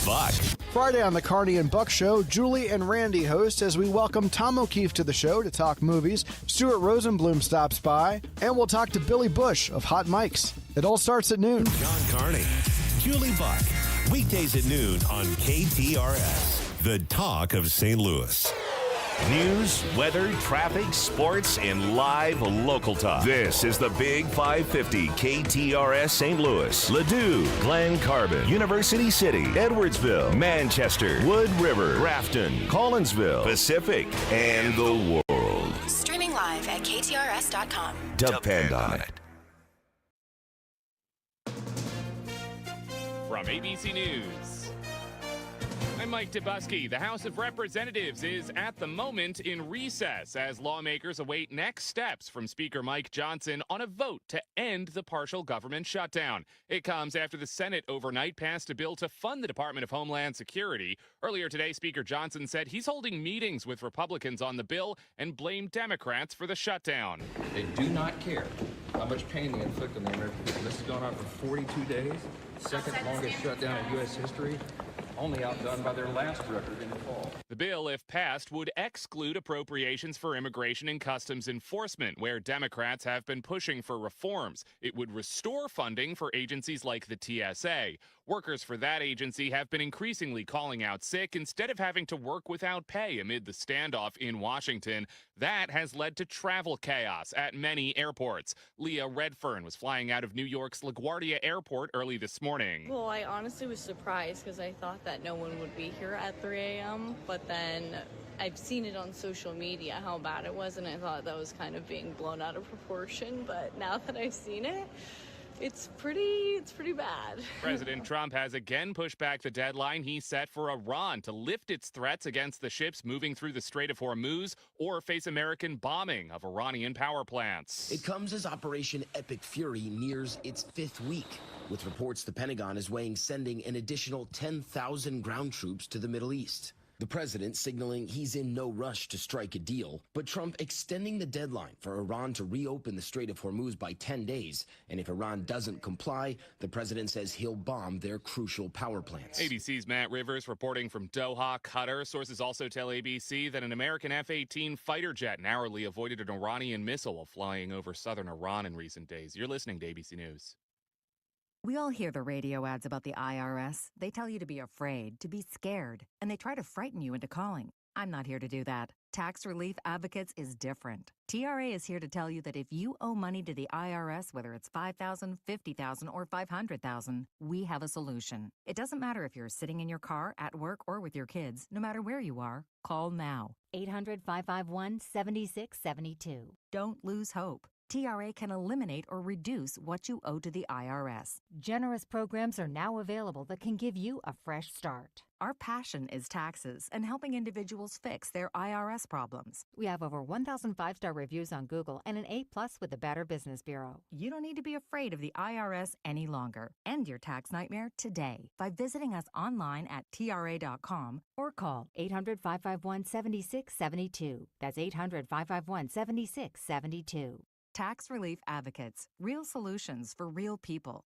Buck. Friday on the Carney and Buck Show, Julie and Randy host as we welcome Tom O'Keefe to the show to talk movies. Stuart Rosenblum stops by, and we'll talk to Billy Bush of Hot Mics. It all starts at noon. John Carney, Julie Buck, weekdays at noon on KTRS, the talk of St. Louis. News, weather, traffic, sports, and live local talk. This is the Big 550 KTRS St. Louis, Ladue, Glen Carbon, University City, Edwardsville, Manchester, Wood River, Grafton, Collinsville, Pacific, and the world. Streaming live at KTRS.com. Depend on it. From ABC News, I'm Mike Dubusky. The House of Representatives is at the moment in recess as lawmakers await next steps from Speaker Mike Johnson on a vote to end the partial government shutdown. It comes after the Senate overnight passed a bill to fund the Department of Homeland Security. Earlier today, Speaker Johnson said he's holding meetings with Republicans on the bill and blamed Democrats for the shutdown. They do not care how much pain they inflict on the American people. This has gone on for 42 days, second longest shutdown in U.S. history, only outdone by their last record in the fall. The bill, if passed, would exclude appropriations for immigration and customs enforcement, where Democrats have been pushing for reforms. It would restore funding for agencies like the TSA. Workers for that agency have been increasingly calling out sick instead of having to work without pay amid the standoff in Washington. That has led to travel chaos at many airports. Leah Redfern was flying out of New York's LaGuardia Airport early this morning. Well, I honestly was surprised because I thought that no one would be here at 3 a.m., but then I've seen it on social media how bad it was, and I thought that was kind of being blown out of proportion, but now that I've seen it, it's pretty bad. President Trump has again pushed back the deadline he set for Iran to lift its threats against the ships moving through the Strait of Hormuz or face American bombing of Iranian power plants. It comes as Operation Epic Fury nears its 5th week, with reports the Pentagon is weighing sending an additional 10,000 ground troops to the Middle East. The president signaling he's in no rush to strike a deal, but Trump extending the deadline for Iran to reopen the Strait of Hormuz by 10 days. And if Iran doesn't comply, the president says he'll bomb their crucial power plants. ABC's Matt Rivers reporting from Doha, Qatar. Sources also tell ABC that an American F-18 fighter jet narrowly avoided an Iranian missile while flying over southern Iran in recent days. You're listening to ABC News. We all hear the radio ads about the IRS. They tell you to be afraid, to be scared, and they try to frighten you into calling. I'm not here to do that. Tax Relief Advocates is different. TRA is here to tell you that if you owe money to the IRS, whether it's $5,000, $50,000, or $500,000, we have a solution. It doesn't matter if you're sitting in your car, at work, or with your kids. No matter where you are, call now. 800-551-7672. Don't lose hope. TRA can eliminate or reduce what you owe to the IRS. Generous programs are now available that can give you a fresh start. Our passion is taxes and helping individuals fix their IRS problems. We have over 1,000 5-star reviews on Google and an A+ with the Better Business Bureau. You don't need to be afraid of the IRS any longer. End your tax nightmare today by visiting us online at TRA.com or call 800-551-7672. That's 800-551-7672. Tax Relief Advocates, real solutions for real people.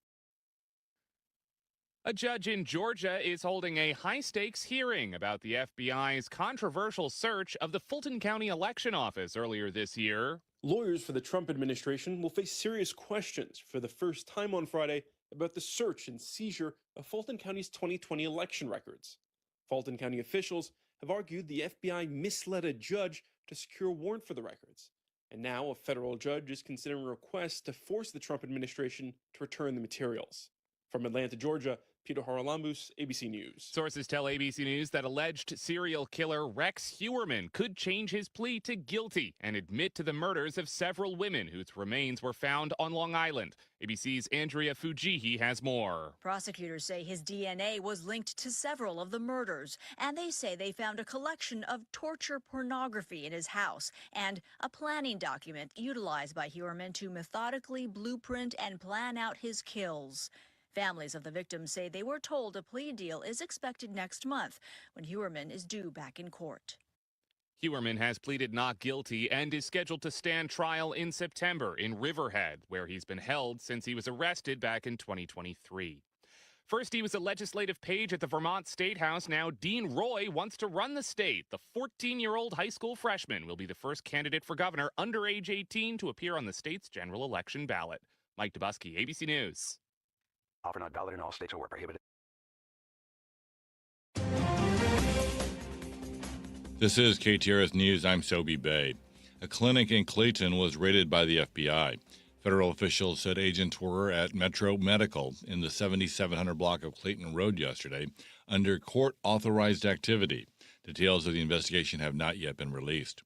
A judge in Georgia is holding a high-stakes hearing about the FBI's controversial search of the Fulton County Election Office earlier this year. Lawyers for the Trump administration will face serious questions for the first time on Friday about the search and seizure of Fulton County's 2020 election records. Fulton County officials have argued the FBI misled a judge to secure a warrant for the records. And now a federal judge is considering a request to force the Trump administration to return the materials. From Atlanta, Georgia, Peter Haralambous, ABC News. Sources tell ABC News that alleged serial killer Rex Heuermann could change his plea to guilty and admit to the murders of several women whose remains were found on Long Island. ABC's Andrea Fujihi has more. Prosecutors say his DNA was linked to several of the murders, and they say they found a collection of torture pornography in his house and a planning document utilized by Heuermann to methodically blueprint and plan out his kills. Families of the victims say they were told a plea deal is expected next month when Heuermann is due back in court. Heuermann has pleaded not guilty and is scheduled to stand trial in September in Riverhead, where he's been held since he was arrested back in 2023. First, he was a legislative page at the Vermont State House. Now, Dean Roy wants to run the state. The 14-year-old high school freshman will be the first candidate for governor under age 18 to appear on the state's general election ballot. Mike Dubusky, ABC News. Offer not valid in all states or where prohibited. This is KTRS News. I'm Sobe Bay. A clinic in Clayton was raided by the FBI. Federal officials said agents were at Metro Medical in the 7700 block of Clayton Road yesterday under court-authorized activity. Details of the investigation have not yet been released.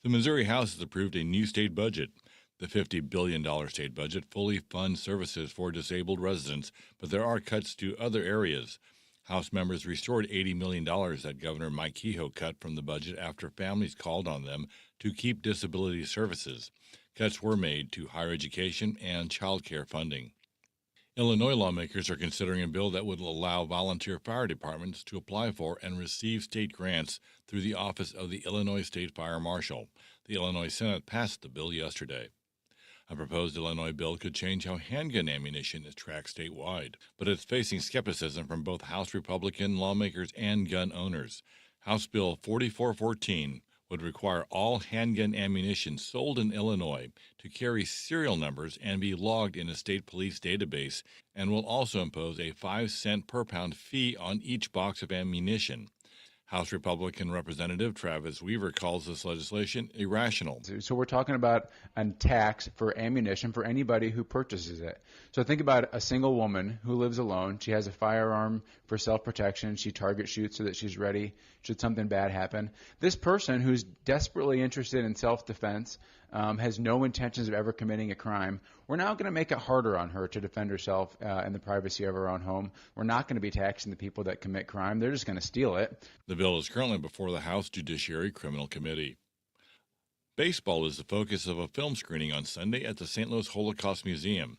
The Missouri House has approved a new state budget. The $50 billion state budget fully funds services for disabled residents, but there are cuts to other areas. House members restored $80 million that Governor Mike Kehoe cut from the budget after families called on them to keep disability services. Cuts were made to higher education and child care funding. Illinois lawmakers are considering a bill that would allow volunteer fire departments to apply for and receive state grants through the Office of the Illinois State Fire Marshal. The Illinois Senate passed the bill yesterday. A proposed Illinois bill could change how handgun ammunition is tracked statewide, but it's facing skepticism from both House Republican lawmakers and gun owners. House Bill 4414 would require all handgun ammunition sold in Illinois to carry serial numbers and be logged in a state police database, and will also impose a 5-cent per pound fee on each box of ammunition. House Republican Representative Travis Weaver calls this legislation irrational. So we're talking about a tax for ammunition for anybody who purchases it. So think about a single woman who lives alone. She has a firearm for self-protection. She target shoots so that she's ready should something bad happen. This person who's desperately interested in self-defense has no intentions of ever committing a crime. We're now going to make it harder on her to defend herself in the privacy of her own home. We're not going to be taxing the people that commit crime. They're just going to steal it. The bill is currently before the House Judiciary Criminal Committee. Baseball is the focus of a film screening on Sunday at the St. Louis Holocaust Museum.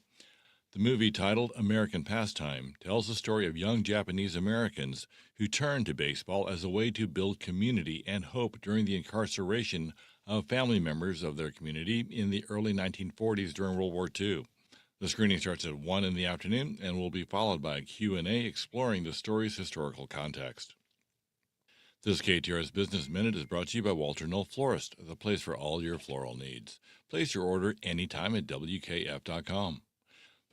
The movie, titled American Pastime, tells the story of young Japanese Americans who turned to baseball as a way to build community and hope during the incarceration of family members of their community in the early 1940s during World War II. The screening starts at 1 in the afternoon and will be followed by a Q&A exploring the story's historical context. This KTRS Business Minute is brought to you by Walter Knoll Florist, the place for all your floral needs. Place your order anytime at WKF.com.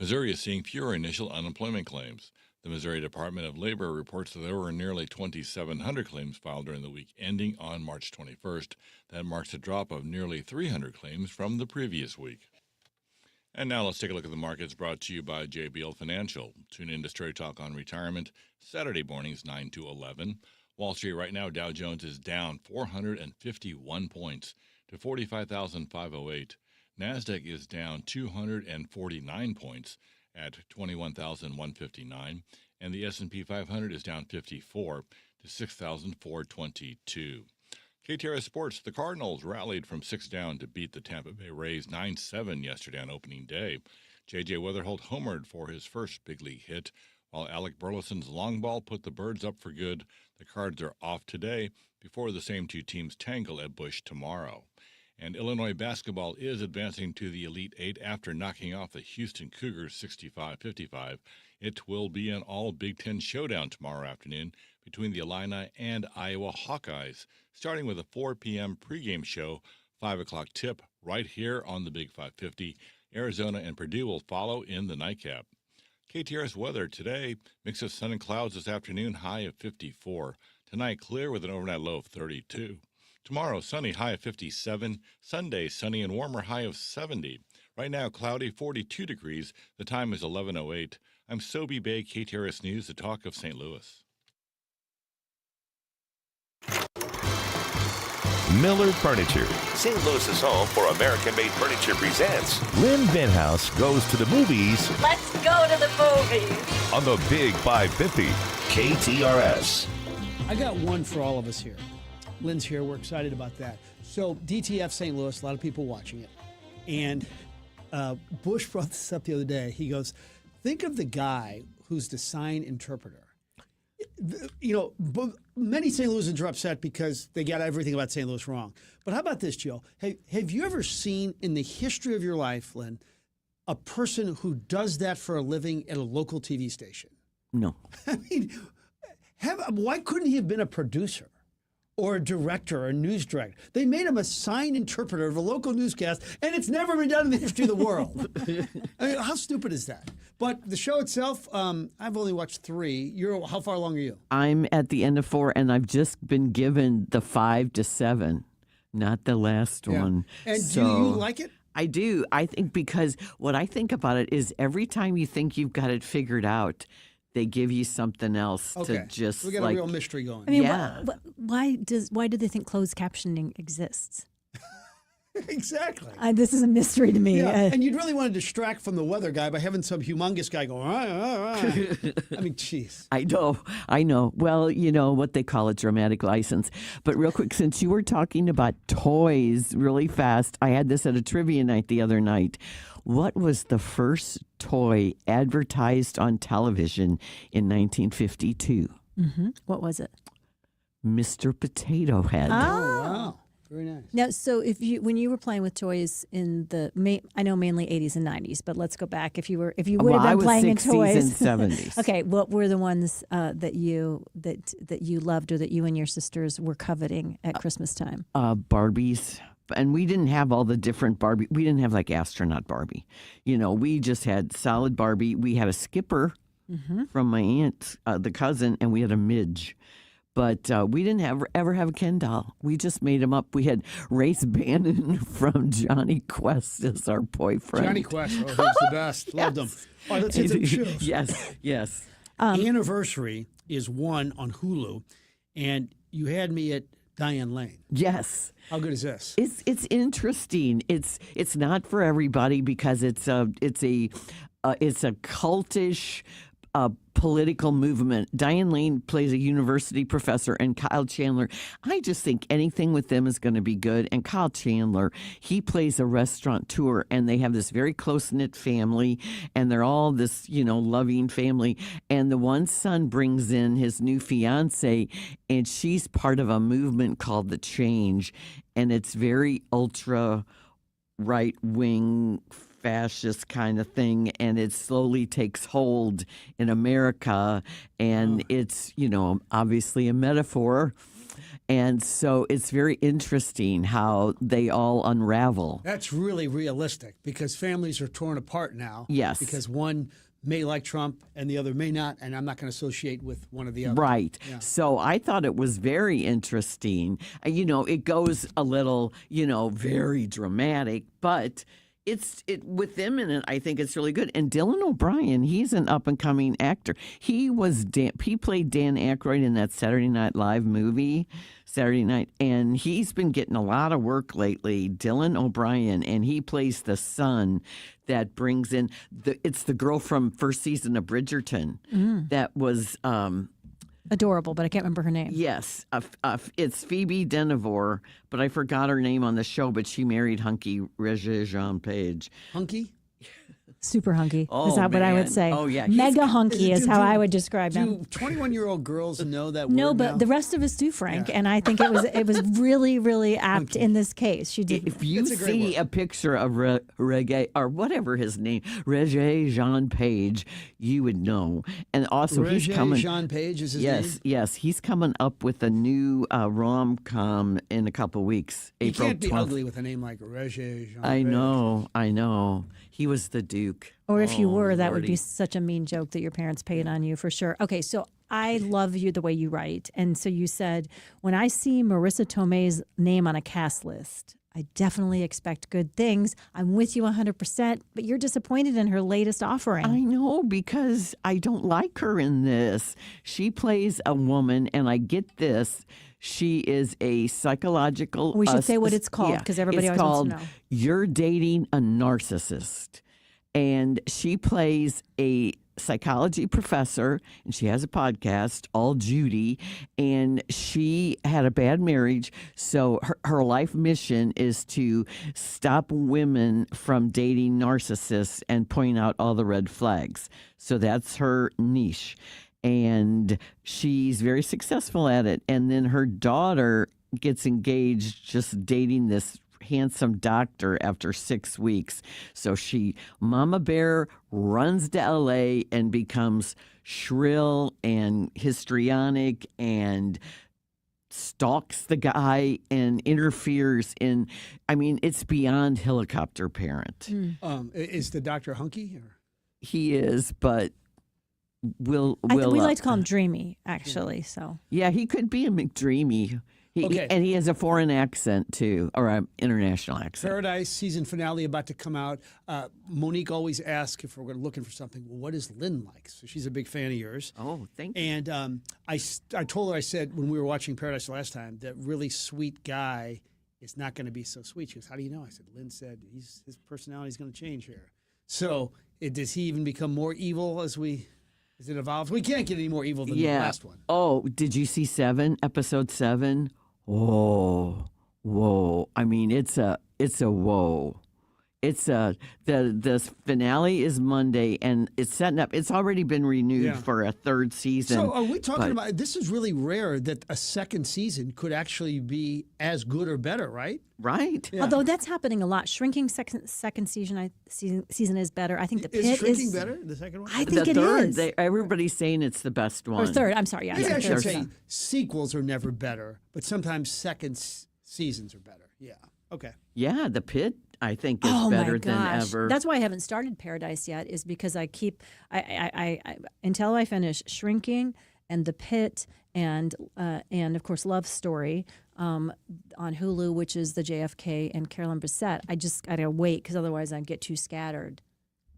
Missouri is seeing fewer initial unemployment claims. The Missouri Department of Labor reports that there were nearly 2,700 claims filed during the week ending on March 21st. That marks a drop of nearly 300 claims from the previous week. And now let's take a look at the markets, brought to you by JBL Financial. Tune in to Straight Talk on Retirement, Saturday mornings 9 to 11. Wall Street right now, Dow Jones is down 451 points to 45,508. NASDAQ is down 249 points at 21,159, and the S&P 500 is down 54 to 6,422. KTRS Sports, the Cardinals rallied from 6 down to beat the Tampa Bay Rays 9-7 yesterday on opening day. J.J. Weatherholt homered for his first big league hit, while Alec Burleson's long ball put the Birds up for good. The Cards are off today before the same two teams tangle at Busch tomorrow. And Illinois basketball is advancing to the Elite Eight after knocking off the Houston Cougars 65-55. It will be an all Big Ten showdown tomorrow afternoon between the Illini and Iowa Hawkeyes, starting with a 4 p.m. pregame show, 5 o'clock tip right here on the Big 550. Arizona and Purdue will follow in the nightcap. KTRS weather today, mix of sun and clouds this afternoon, high of 54. Tonight, clear with an overnight low of 32. Tomorrow, sunny, high of 57. Sunday, sunny and warmer, high of 70. Right now, cloudy, 42 degrees. The time is 11:08. I'm Sobey Bay, KTRS News, the talk of St. Louis. Miller Furniture, St. Louis's home for American-made furniture, presents Lynn Vinhouse Goes to the Movies. Let's go to the movies. On the Big 550, KTRS. I got one for all of us here. Lynn's here. We're excited about that. So DTF St. Louis, a lot of people watching it. And Bush brought this up the other day. He goes, think of the guy who's the sign interpreter. You know, many St. Louisans are upset because they got everything about St. Louis wrong. But how about this, Joe? Hey, have you ever seen in the history of your life, Lynn, a person who does that for a living at a local TV station? No. I mean, why couldn't he have been a producer or a director or a news director? They made him a sign interpreter of a local newscast, and it's never been done in the history of the world. I mean, how stupid is that? But the show itself, I've only watched 3. How far along are you? I'm at the end of 4, and I've just been given the 5 to 7, not the last one. And do you like it? I do. I think because what I think about it is every time you think you've got it figured out, they give you something else to just we got a real mystery going. I mean, why do they think closed captioning exists? Exactly. This is a mystery to me. Yeah. And you'd really want to distract from the weather guy by having some humongous guy go, I mean, jeez. I know. Well, you know what they call a dramatic license. But real quick, since you were talking about toys really fast, I had this at a trivia night the other night. What was the first toy advertised on television in 1952? Mm-hmm. What was it? Mr. Potato Head. Oh, wow. Very nice. Now, so when you were playing with toys in I know mainly 80s and 90s, but let's go back. If you would have been playing in toys, and 70s. Okay, what were the ones that you loved or that you and your sisters were coveting at Christmas time? Barbies. And we didn't have all the different Barbie. We didn't have like astronaut Barbie. You know, we just had solid Barbie. We had a Skipper from my aunt, the cousin, and we had a Midge. But we didn't ever have a Ken doll. We just made them up. We had Race Bannon from Johnny Quest as our boyfriend. Johnny Quest, he was the best. Loved him. All right, let's hit some shows. Yes. Anniversary is one on Hulu, and you had me at Diane Lane. Yes. How good is this? It's interesting. It's not for everybody because it's a cultish political movement. Diane Lane plays a university professor, and Kyle Chandler, I just think anything with them is going to be good. And Kyle Chandler, he plays a restaurateur, and they have this very close-knit family, and they're all this, loving family. And the one son brings in his new fiance, and she's part of a movement called The Change, and it's very ultra right-wing fascist kind of thing, and it slowly takes hold in America, and it's obviously a metaphor, and so it's very interesting how they all unravel. That's really realistic because families are torn apart now. Yes, because one may like Trump and the other may not, and I'm not going to associate with one or the other. Right. Yeah. So I thought it was very interesting. It goes a little, very dramatic, but with them in it, I think it's really good. And Dylan O'Brien, he's an up and coming actor. He played Dan Aykroyd in that Saturday Night Live movie, Saturday Night, and he's been getting a lot of work lately. Dylan O'Brien, and he plays the son that brings in it's the girl from first season of Bridgerton that was adorable, but I can't remember her name. Yes, it's Phoebe Denevor, but I forgot her name on the show, but she married Hunky Regé-Jean Page. Hunky? Super hunky. Oh, is that what I would man. say? Oh, yeah. Mega hunky is how I would describe him. Do 21-year-old girls know that No, word but now? the rest of us do, Frank, and I think it was really, really apt in this case. She did. If you see a picture of Reggae or whatever his name, Reggae Jean Page, you would know. And also, he's Reggae coming. Jean Page is his name? Yes, he's coming up with a new rom-com in a couple weeks. You April can't be 12th. ugly with a name like Reggae Jean I Page. know. He was the Duke. Or if you Oh, were, that would be Lordy. such a mean joke that your parents paid on you for sure. Okay, so I love you the way you write. And so you said, when I see Marissa Tomei's name on a cast list, I definitely expect good things. I'm with you 100%, but you're disappointed in her latest offering. I know, because I don't like her in this. She plays a woman, and I get this. She is a psychological... We should say what it's called, because everybody it's always wants to called know. You're Dating a Narcissist. And she plays a psychology professor, and she has a podcast, All Judy, and she had a bad marriage, so her life mission is to stop women from dating narcissists and point out all the red flags. So that's her niche. And she's very successful at it. And then her daughter gets engaged just dating this handsome doctor after 6 weeks. So Mama Bear runs to LA and becomes shrill and histrionic and stalks the guy and interferes in, it's beyond helicopter parent. Is the doctor hunky? Or? He is, but we like to call him Dreamy, actually. So yeah, he could be a McDreamy. And he has a foreign accent too, or an international accent. Paradise season finale about to come out. Monique always asks if we're looking for something. Well, what is Lynn like? So she's a big fan of yours. Oh, thank you. And I told her, I said when we were watching Paradise the last time, that really sweet guy is not going to be so sweet. She goes, how do you know? I said, Lynn said his personality is going to change here. So does he even become more evil as it evolves? We can't get any more evil than the last one. Oh, did you see episode 7? Whoa. It's a whoa. The finale is Monday, and it's setting up. It's already been renewed for a third season. So are we talking about, this is really rare that a second season could actually be as good or better, right? Right. Yeah. Although that's happening a lot. Shrinking second season is better. I think the Pit is Shrinking better, the second one? I think the it third, is. Everybody's saying it's the best one. Or third. I'm sorry. Yeah, Maybe I should third. say sequels are never better, but sometimes second seasons are better. Yeah. Okay. Yeah, the Pit, I think, is better than ever. That's why I haven't started Paradise yet, is because I keep I until I finish Shrinking and the Pit and of course Love Story on Hulu, which is the JFK and Carolyn Bessette. I just gotta wait because otherwise I'd get too scattered.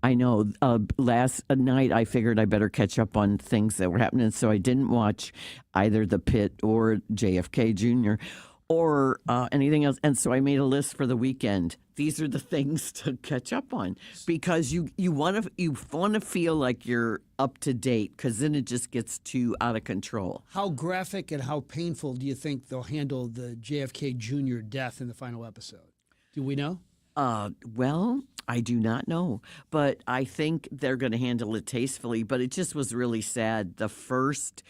I know. Last night I figured I better catch up on things that were happening, so I didn't watch either the Pit or JFK Jr. or anything else. And so I made a list for the weekend. These are the things to catch up on, because you want to feel like you're up to date, because then it just gets too out of control. How graphic and how painful do you think they'll handle the JFK Jr. death in the final episode? Do we know? Well, I do not know, but I think they're going to handle it tastefully. But it just was really sad. The first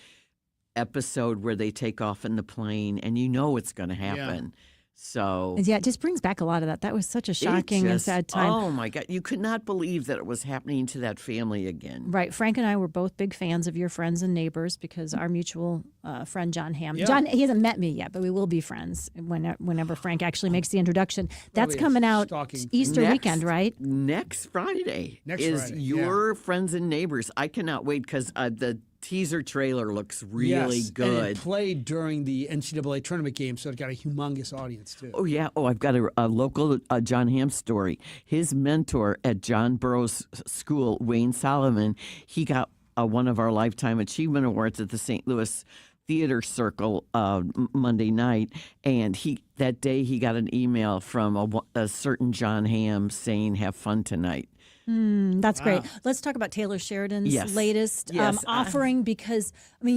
episode where they take off in the plane, and you know it's going to happen. Yeah. So Yeah, it just brings back a lot of that. That was such a shocking and sad time. Oh my God, you could not believe that it was happening to that family again. Right. Frank and I were both big fans of your Friends and Neighbors, because our mutual friend John Hamm. Yeah. John, he hasn't met me yet, but we will be friends whenever Frank actually makes the introduction. That's Probably coming out stalking Easter weekend, right? Next Friday is your Friends and Neighbors. I cannot wait, because the teaser trailer looks really yes, good. And it played during the NCAA tournament game, so it got a humongous audience, too. Oh, yeah. Oh, I've got a local John Hamm story. His mentor at John Burroughs School, Wayne Solomon, he got one of our Lifetime Achievement Awards at the St. Louis Theater Circle Monday night, and that day he got an email from a certain John Hamm saying, "Have fun tonight." That's great. Let's talk about Taylor Sheridan's latest offering, because,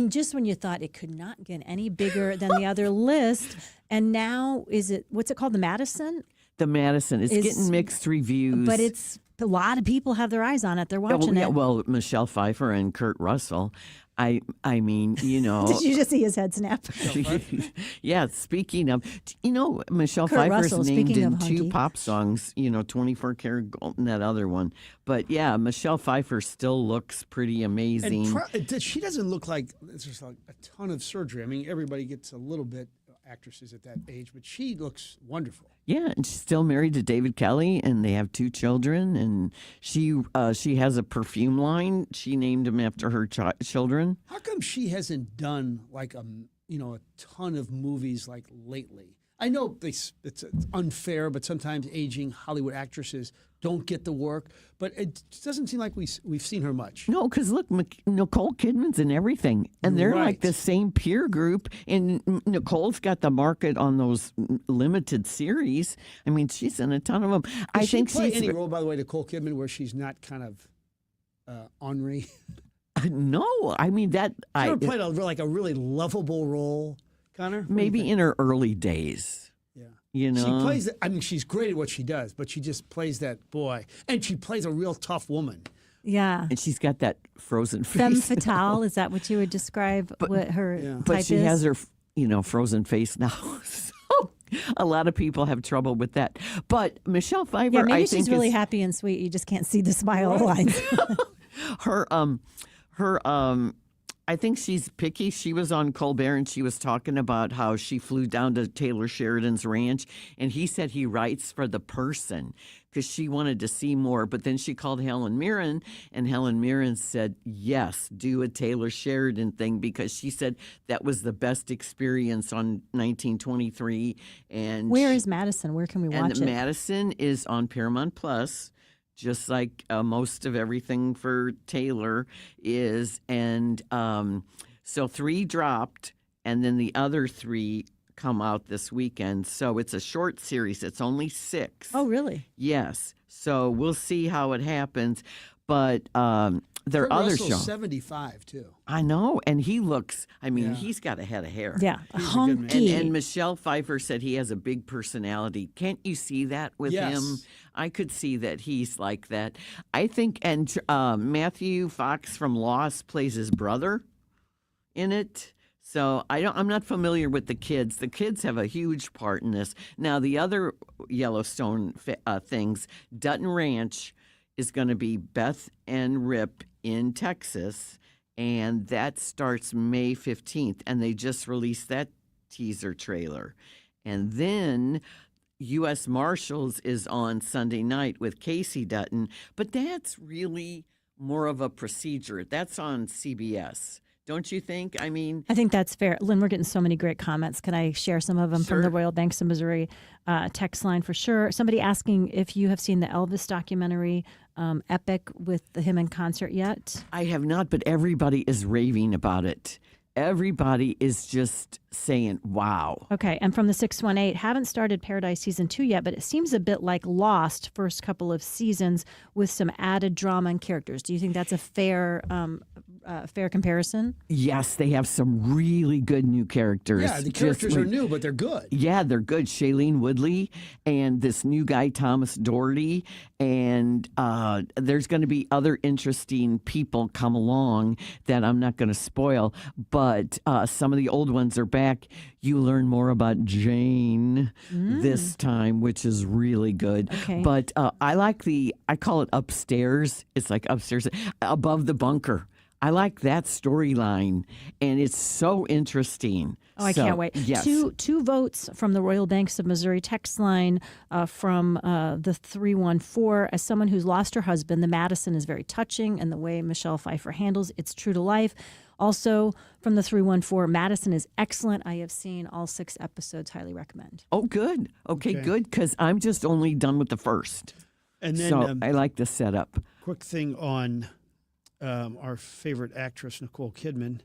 just when you thought it could not get any bigger than the other list, and now what's it called, the Madison? The Madison. It's getting mixed reviews. But it's a lot of people have their eyes on it. They're watching it. Well, Michelle Pfeiffer and Kurt Russell. I mean, you know. Did you just see his head snap? Yeah, speaking of, Michelle Kurt Pfeiffer's Russell, named speaking in of 2 hunky. pop songs, 24 Karat Gold and that other one. But yeah, Michelle Pfeiffer still looks pretty amazing. And she doesn't look like it's just like a ton of surgery. I mean, everybody gets a little bit, actresses at that age, but she looks wonderful. Yeah, and she's still married to David Kelly, and they have 2 children. And she has a perfume line. She named them after her children. How come she hasn't done like a ton of movies like lately? I know it's unfair, but sometimes aging Hollywood actresses don't get the work. But it doesn't seem like we've seen her much. No, because look, Nicole Kidman's in everything, and they're like the same peer group. And Nicole's got the market on those limited series. I mean, she's in a ton of them. Does she play any role, by the way, Nicole Kidman, where she's not kind of ornery? No, I mean that. She ever played a really lovable role, Connor? Maybe in her early days. She plays. I mean, she's great at what she does, but she just plays that boy, and she plays a real tough woman. Yeah, and she's got that frozen face. Femme fatale, is that what you would describe? What her type but she is? has her, frozen face now. So a lot of people have trouble with that. But Michelle Pfeiffer, yeah, maybe I she's think really happy and sweet. You just can't see the smile lines. I think she's picky. She was on Colbert and she was talking about how she flew down to Taylor Sheridan's ranch, and he said he writes for the person because she wanted to see more. But then she called Helen Mirren, and Helen Mirren said, yes, do a Taylor Sheridan thing, because she said that was the best experience on 1923. And where is Madison? Where can we watch it? Madison is on Paramount Plus. Just like most of everything for Taylor is. And so 3 dropped, and then the other 3 come out this weekend. So it's a short series. It's only 6. Oh, really? Yes. So we'll see how it happens. But there are other shows. 75, too. I know. And he looks, he's got a head of hair. Yeah, hunky. And Michelle Pfeiffer said he has a big personality. Can't you see that with him? I could see that he's like that. I think, and Matthew Fox from Lost plays his brother in it. So I'm not familiar with the kids. The kids have a huge part in this. Now, the other Yellowstone things, Dutton Ranch is going to be Beth and Rip in Texas, and that starts May 15th, and they just released that teaser trailer. And then U.S. Marshals is on Sunday night with Casey Dutton, but that's really more of a procedure. That's on CBS. Don't you think? I think that's fair. Lynn, we're getting so many great comments. Can I share some of them from the Royal Banks of Missouri text line for sure? Somebody asking if you have seen the Elvis documentary, Epic, with him in concert yet? I have not, but everybody is raving about it. Everybody is just saying, wow. Okay, and from the 618, haven't started Paradise Season 2 yet, but it seems a bit like Lost first couple of seasons with some added drama and characters. Do you think that's a fair comparison? Yes, they have some really good new characters. Yeah, the characters are new, but they're good. Yeah, they're good. Shailene Woodley and this new guy, Thomas Doherty. And there's going to be other interesting people come along that I'm not going to spoil. But some of the old ones are back. You learn more about Jane this time, which is really good. Okay. But I call it Upstairs. It's like upstairs, above the bunker. I like that storyline, and it's so interesting. Oh, I can't wait. Yes. Two votes from the Royal Banks of Missouri text line from the 314. As someone who's lost her husband, the Madison is very touching, and the way Michelle Pfeiffer handles it's true to life. Also from the 314, Madison is excellent. I have seen all 6 episodes. Highly recommend. Oh, good. Okay. Good, because I'm just only done with the first. And then, so I like the setup. Quick thing on our favorite actress, Nicole Kidman.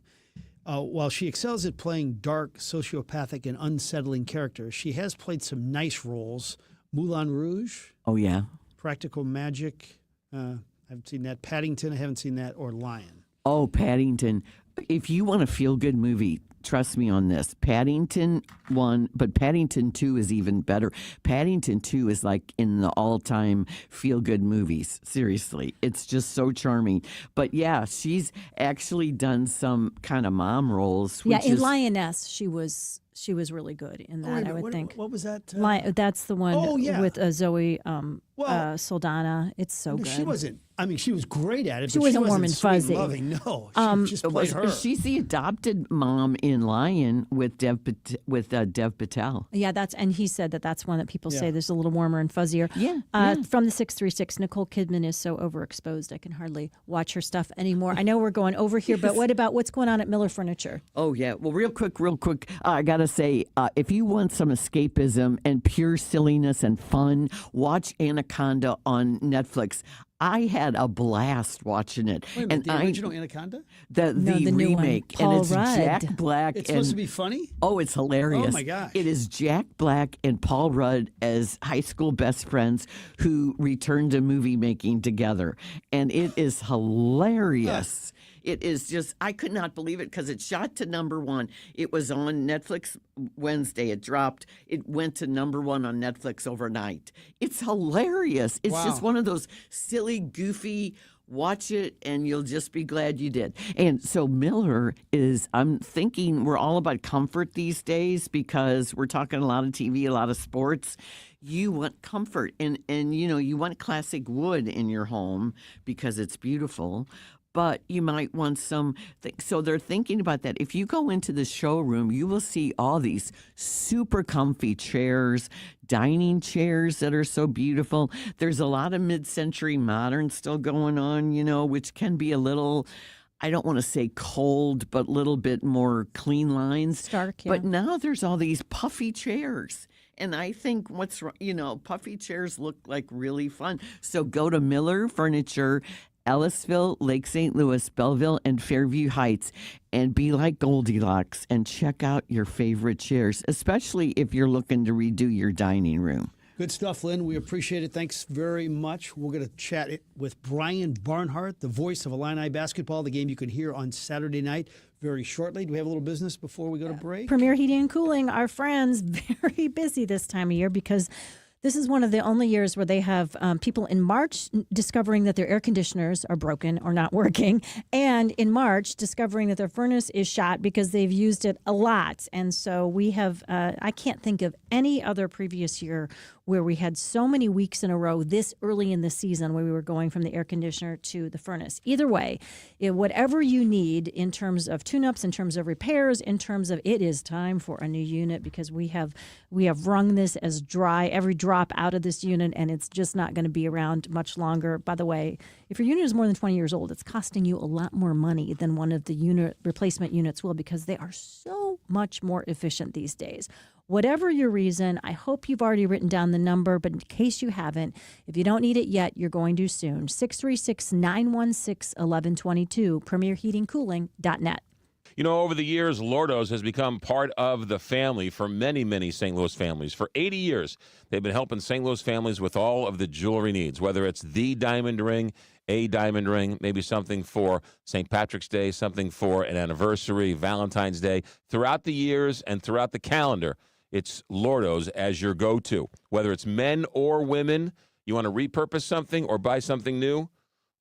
While she excels at playing dark, sociopathic, and unsettling characters, she has played some nice roles. Moulin Rouge. Oh, yeah. Practical Magic. I haven't seen that. Paddington, I haven't seen that. Or Lion. Oh, Paddington. If you want a feel-good movie, trust me on this. Paddington 1, but Paddington 2 is even better. Paddington 2 is like in the all-time feel-good movies. Seriously. It's just so charming. But yeah, she's actually done some kind of mom roles. Yeah, in Lioness, she was really good in that, I would think. What was that? That's the one with Zoe Saldana. It's so good. She wasn't. I mean, she was great at it. She but wasn't she warm wasn't and sweet fuzzy. and loving. No, she just played her. She's the adopted mom in Lion with Dev Patel. Yeah, and he said that's one that people say there's a little warmer and fuzzier. Yeah, From the 636, Nicole Kidman is so overexposed. I can hardly watch her stuff anymore. I know we're going over here, but what about what's going on at Miller Furniture? Oh, yeah. Well, real quick, I got to say, if you want some escapism and pure silliness and fun, watch Anaconda on Netflix. I had a blast watching it. Wait a minute, the original Anaconda? The new remake. one. Paul and it's Rudd. Jack Black. It's supposed to be funny? Oh, it's hilarious. Oh, my gosh. It is Jack Black and Paul Rudd as high school best friends who return to movie making together. And it is hilarious. It is just, I could not believe it because it shot to #1. It was on Netflix Wednesday. It dropped. It went to #1 on Netflix overnight. It's hilarious. It's just one of those silly, goofy, watch it and you'll just be glad you did. And so Miller is, I'm thinking we're all about comfort these days because we're talking a lot of TV, a lot of sports. You want comfort and you want classic wood in your home because it's beautiful. But you might want some. So they're thinking about that. If you go into the showroom, you will see all these super comfy chairs, dining chairs that are so beautiful. There's a lot of mid-century modern still going on, which can be a little, I don't want to say cold, but a little bit more clean lines. Stark, yeah. But now there's all these puffy chairs. And I think puffy chairs look like really fun. So go to Miller Furniture, Ellisville, Lake St. Louis, Belleville, and Fairview Heights, and be like Goldilocks and check out your favorite chairs, especially if you're looking to redo your dining room. Good stuff, Lynn. We appreciate it. Thanks very much. We're going to chat with Brian Barnhart, the voice of Illini basketball, the game you can hear on Saturday night very shortly. Do we have a little business before we go to break? Premier Heating and Cooling, our friends, very busy this time of year because this is one of the only years where they have people in March discovering that their air conditioners are broken or not working, and in March discovering that their furnace is shot because they've used it a lot. And so we have, I can't think of any other previous year where we had so many weeks in a row this early in the season where we were going from the air conditioner to the furnace. Either way, whatever you need in terms of tune-ups, in terms of repairs, in terms of it is time for a new unit because we have wrung this as dry, every drop out of this unit, and it's just not going to be around much longer. By the way, if your unit is more than 20 years old, it's costing you a lot more money than one of the unit replacement units will because they are so much more efficient these days. Whatever your reason, I hope you've already written down the number, but in case you haven't, if you don't need it yet, you're going to soon. 636-916-1122, premierheatingcooling.net. Over the years, Lordo's has become part of the family for many, many St. Louis families. For 80 years, they've been helping St. Louis families with all of the jewelry needs, whether it's the diamond ring, a diamond ring, maybe something for St. Patrick's Day, something for an anniversary, Valentine's Day. Throughout the years and throughout the calendar, it's Lordo's as your go-to. Whether it's men or women, you want to repurpose something or buy something new,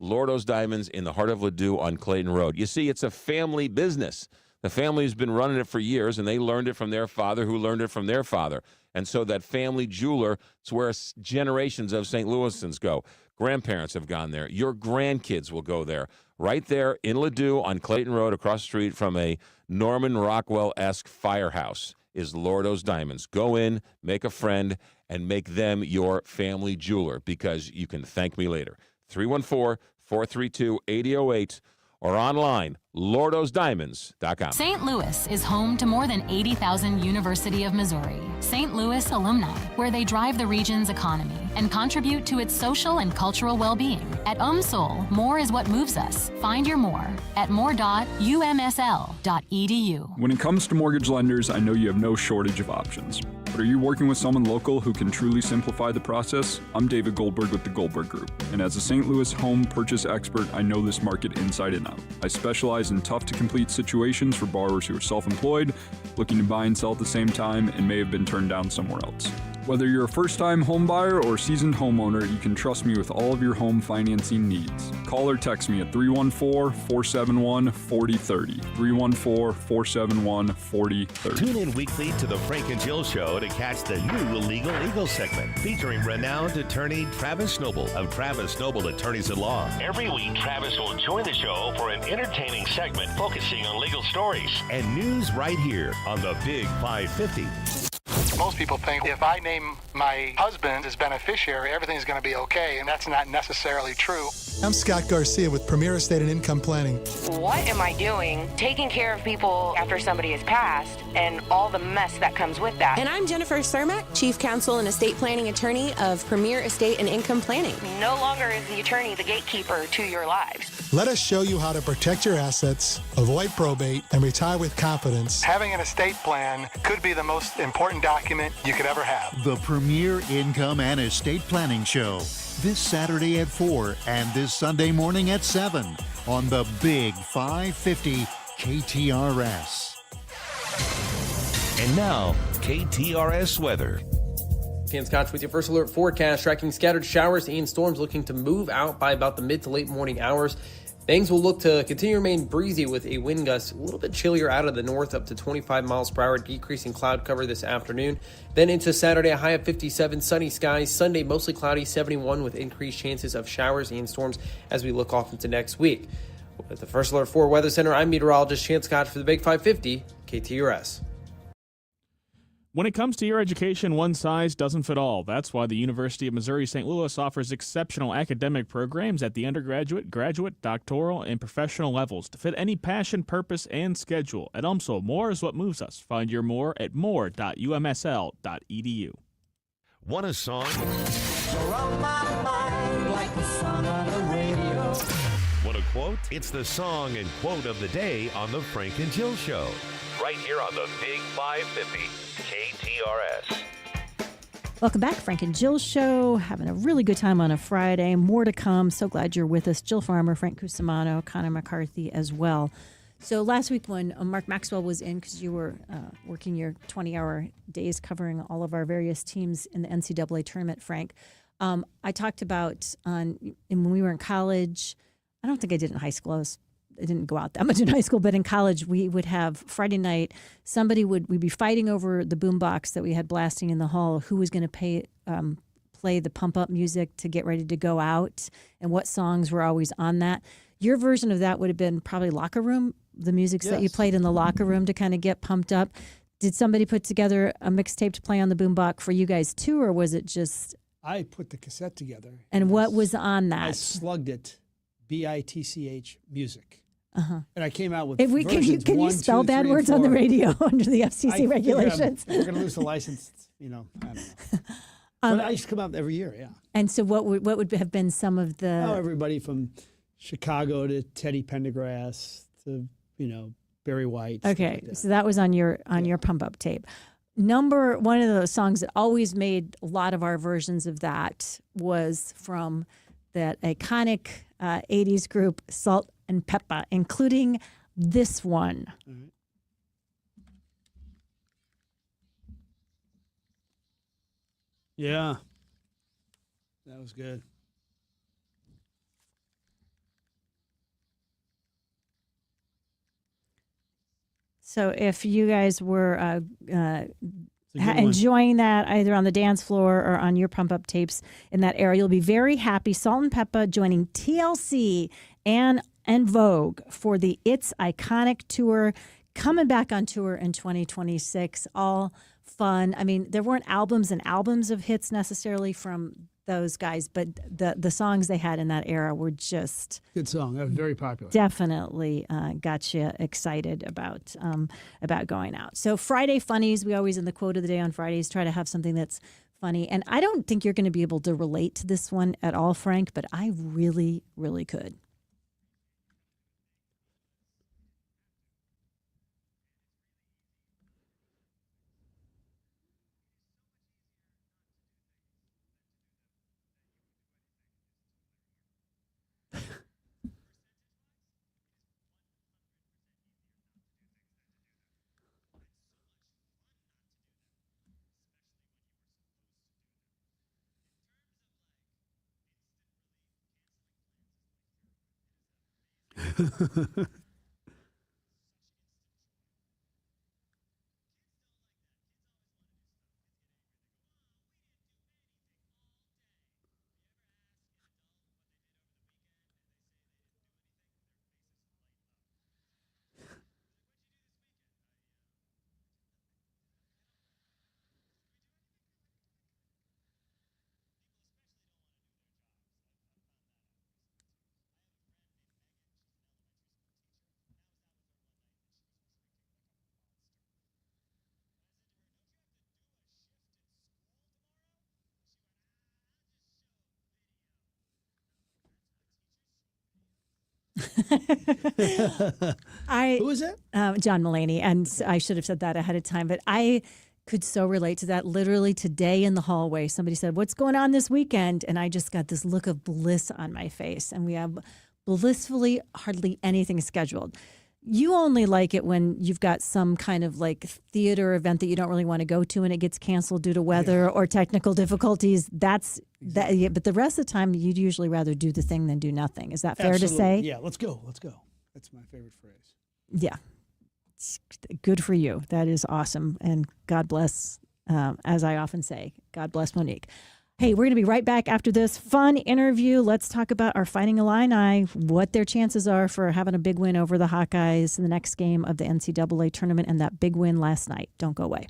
Lordo's Diamonds in the heart of Ladue on Clayton Road. You see, it's a family business. The family's been running it for years, and they learned it from their father, who learned it from their father. And so that family jeweler, it's where generations of St. Louisans go. Grandparents have gone there. Your grandkids will go there. Right there in Ladue on Clayton Road, across the street from a Norman Rockwell-esque firehouse, is Lordo's Diamonds. Go in, make a friend, and make them your family jeweler because you can thank me later. 314-432-8008 or online, lordosdiamonds.com. St. Louis is home to more than 80,000 University of Missouri, St. Louis alumni, where they drive the region's economy and contribute to its social and cultural well-being. At UMSL, more is what moves us. Find your more at more.umsl.edu. When it comes to mortgage lenders, I know you have no shortage of options. But are you working with someone local who can truly simplify the process? I'm David Goldberg with the Goldberg Group, and as a St. Louis home purchase expert, I know this market inside and out. I specialize in tough-to-complete situations for borrowers who are self-employed, looking to buy and sell at the same time, and may have been turned down somewhere else. Whether you're a first-time home buyer or seasoned homeowner, you can trust me with all of your home financing needs. Call or text me at 314-471-4030. 314-471-4030. Tune in weekly to the Frank and Jill Show to catch the new Illegal Eagle segment featuring renowned attorney Travis Noble of Travis Noble Attorneys at Law. Every week, Travis will join the show for an entertaining segment focusing on legal stories. And news right here on the Big 550. Most people think if I name my husband as beneficiary, everything's going to be okay, and that's not necessarily true. I'm Scott Garcia with Premier Estate and Income Planning. What am I doing taking care of people after somebody has passed and all the mess that comes with that? And I'm Jennifer Cermak, Chief Counsel and Estate Planning Attorney of Premier Estate and Income Planning. No longer is the attorney the gatekeeper to your lives. Let us show you how to protect your assets, avoid probate, and retire with confidence. Having an estate plan could be the most important document you could ever have. The Premier Income and Estate Planning Show, this Saturday at 4 and this Sunday morning at 7 on the Big 550 KTRS. And now, KTRS weather. Ken Scotch with your first alert forecast, tracking scattered showers and storms looking to move out by about the mid to late morning hours. Things will look to continue to remain breezy with a wind gust a little bit chillier out of the north up to 25 miles per hour, decreasing cloud cover this afternoon. Then into Saturday, a high of 57, sunny skies. Sunday, mostly cloudy, 71 with increased chances of showers and storms as we look off into next week. With the First Alert 4 Weather Center, I'm meteorologist Chance Scott for the Big 550 KTRS. When it comes to your education, one size doesn't fit all. That's why the University of Missouri St. Louis offers exceptional academic programs at the undergraduate, graduate, doctoral, and professional levels to fit any passion, purpose, and schedule. At UMSL, more is what moves us. Find your more at more.umsl.edu. Want a song? Want a quote? It's the song and quote of the day on the Frank and Jill Show. Right here on the Big 550 KTRS. Welcome back, Frank and Jill Show. Having a really good time on a Friday. More to come. So glad you're with us. Jill Farmer, Frank Cusimano, Connor McCarthy as well. So last week when Mark Maxwell was in, because you were working your 20-hour days covering all of our various teams in the NCAA tournament, Frank, I talked about when we were in college. I don't think I did in high school. I didn't go out that much in high school, but in college we would have Friday night. We'd be fighting over the boombox that we had blasting in the hall. Who was going to play the pump up music to get ready to go out, and what songs were always on that. Your version of that would have been probably Locker Room, the music that you played in the locker room to kind of get pumped up. Did somebody put together a mixtape to play on the boombox for you guys too, or was it just? I put the cassette together. And what was on that? I slugged it, BITCH music. Uh-huh. And I came out with can you spell bad words on the radio under the FCC regulations? We're going to lose the license, I don't know. But I used to come out every year, yeah. And so what would have been some of the... everybody from Chicago to Teddy Pendergrass to, Barry White. Okay, so that was on your pump-up tape. One of the songs that always made a lot of our versions of that was from that iconic 80s group, Salt and Peppa, including this one. Mm-hmm. Yeah. That was good. So if you guys were enjoying that either on the dance floor or on your pump-up tapes in that era, you'll be very happy. Salt and Peppa joining TLC and Vogue for the It's Iconic Tour, coming back on tour in 2026. All fun. I mean, there weren't albums and albums of hits necessarily from those guys, but the songs they had in that era were just good song. That was very popular. Definitely got you excited about going out. So Friday funnies, we always in the quote of the day on Fridays try to have something that's funny. And I don't think you're going to be able to relate to this one at all, Frank, but I really, really could. Who is it? John Mulaney, and I should have said that ahead of time, but I could so relate to that. Literally today in the hallway, somebody said, "What's going on this weekend?" And I just got this look of bliss on my face, and we have blissfully hardly anything scheduled. You only like it when you've got some kind of like theater event that you don't really want to go to and it gets canceled due to weather or technical difficulties. That's that. Yeah, but the rest of the time, you'd usually rather do the thing than do nothing. Is that fair to say? Yeah, let's go. Let's go. That's my favorite phrase. Yeah. Good for you. That is awesome. And God bless, as I often say, God bless Monique. Hey, we're going to be right back after this fun interview. Let's talk about our Fighting Illini, what their chances are for having a big win over the Hawkeyes in the next game of the NCAA tournament and that big win last night. Don't go away.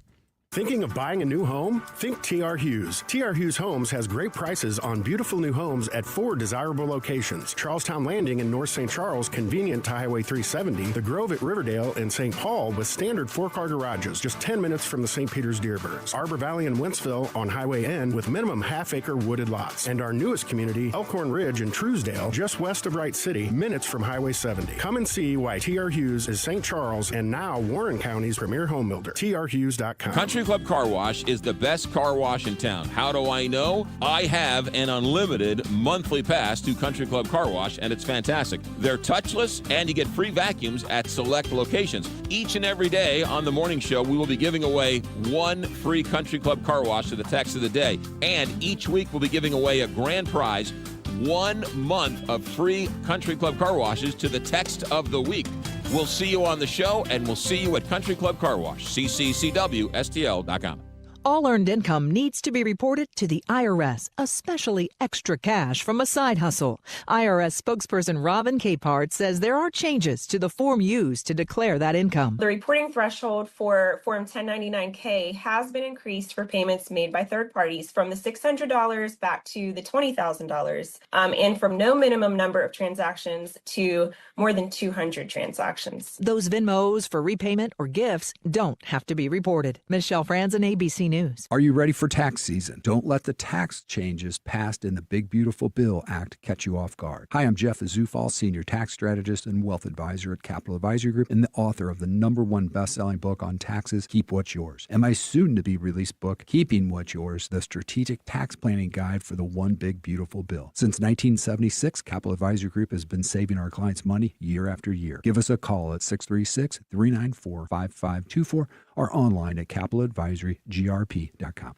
Thinking of buying a new home? Think TR Hughes. TR Hughes Homes has great prices on beautiful new homes at 4 desirable locations. Charlestown Landing in North St. Charles, convenient to Highway 370. The Grove at Riverdale and St. Paul with standard 4-car garages, just 10 minutes from the St. Peter's Dearborns. Arbor Valley in Wentzville on Highway N with minimum half-acre wooded lots. And our newest community, Elkhorn Ridge in Truesdale, just west of Wright City, minutes from Highway 70. Come and see why TR Hughes is St. Charles and now Warren County's premier home builder. TRHughes.com. Country Club Car Wash is the best car wash in town. How do I know? I have an unlimited monthly pass to Country Club Car Wash, and it's fantastic. They're touchless, and you get free vacuums at select locations. Each and every day on the morning show, we will be giving away one free Country Club Car Wash to the text of the day. And each week, we'll be giving away a grand prize, 1 month of free Country Club Car Washes to the text of the week. We'll see you on the show, and we'll see you at Country Club Car Wash, cccwstl.com. All earned income needs to be reported to the IRS, especially extra cash from a side hustle. IRS spokesperson Robin Capehart says there are changes to the form used to declare that income. The reporting threshold for Form 1099-K has been increased for payments made by third parties from the $600 back to the $20,000, and from no minimum number of transactions to more than 200 transactions. Those Venmos for repayment or gifts don't have to be reported. Michelle Franzen, ABC News. Are you ready for tax season? Don't let the tax changes passed in the Big Beautiful Bill Act catch you off guard. Hi, I'm Jeff Azufal, Senior Tax Strategist and Wealth Advisor at Capital Advisory Group and the author of the #1 best-selling book on taxes, Keep What's Yours, and my soon-to-be-released book, Keeping What's Yours, the Strategic Tax Planning Guide for the One Big Beautiful Bill. Since 1976, Capital Advisory Group has been saving our clients money year after year. Give us a call at 636-394-5524 or online at capitaladvisorygrp.com.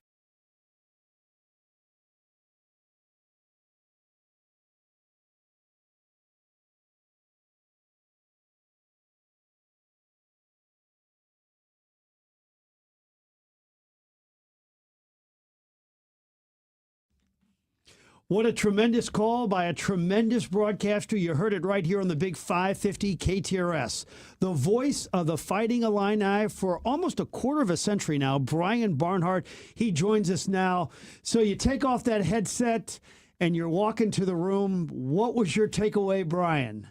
What a tremendous call by a tremendous broadcaster. You heard it right here on the Big 550 KTRS. The voice of the Fighting Illini for almost a quarter of a century now, Brian Barnhart. He joins us now. So you take off that headset and you're walking to the room. What was your takeaway, Brian?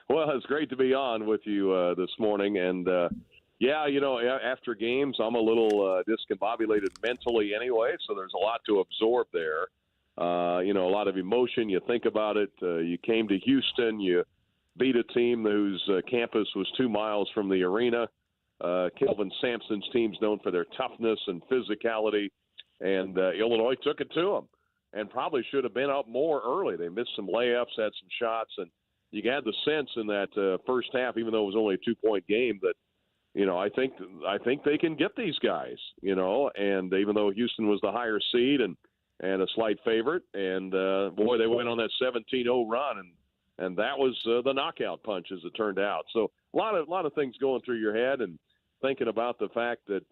Well, it's great to be on with you this morning. And, yeah, you know, after games, I'm a little discombobulated mentally anyway, so there's a lot to absorb there. You know, a lot of emotion. You think about it. You came to Houston. You beat a team whose campus was 2 miles from the arena. Kelvin Sampson's team's known for their toughness and physicality, and Illinois took it to them and probably should have been up more early. They missed some layups, had some shots, and you had the sense in that first half, even though it was only a 2-point game, that you know, I think they can get these guys, you know, and even though Houston was the higher seed and a slight favorite, and boy, they went on that 17-0 run, and and that was the knockout punch, as it turned out. So a lot of things going through your head, and thinking about the fact that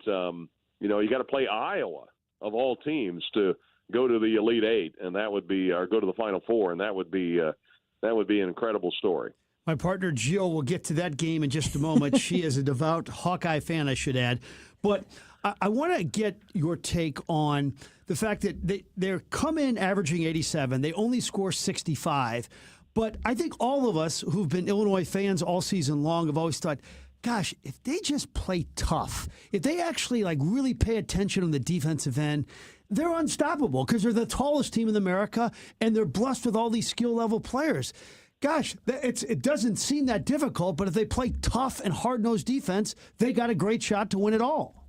you got to play Iowa of all teams to go to the Elite Eight, and that would be, or go to the Final Four, and that would be an incredible story. My partner Jill will get to that game in just a moment. She is a devout Hawkeye fan, I should add. But I want to get your take on the fact that they're come in averaging 87. They only score 65. But I think all of us who've been Illinois fans all season long have always thought, gosh, if they just play tough, if they actually really pay attention on the defensive end, they're unstoppable because they're the tallest team in America and they're blessed with all these skill level players. Gosh, it doesn't seem that difficult, but if they play tough and hard-nosed defense, they got a great shot to win it all.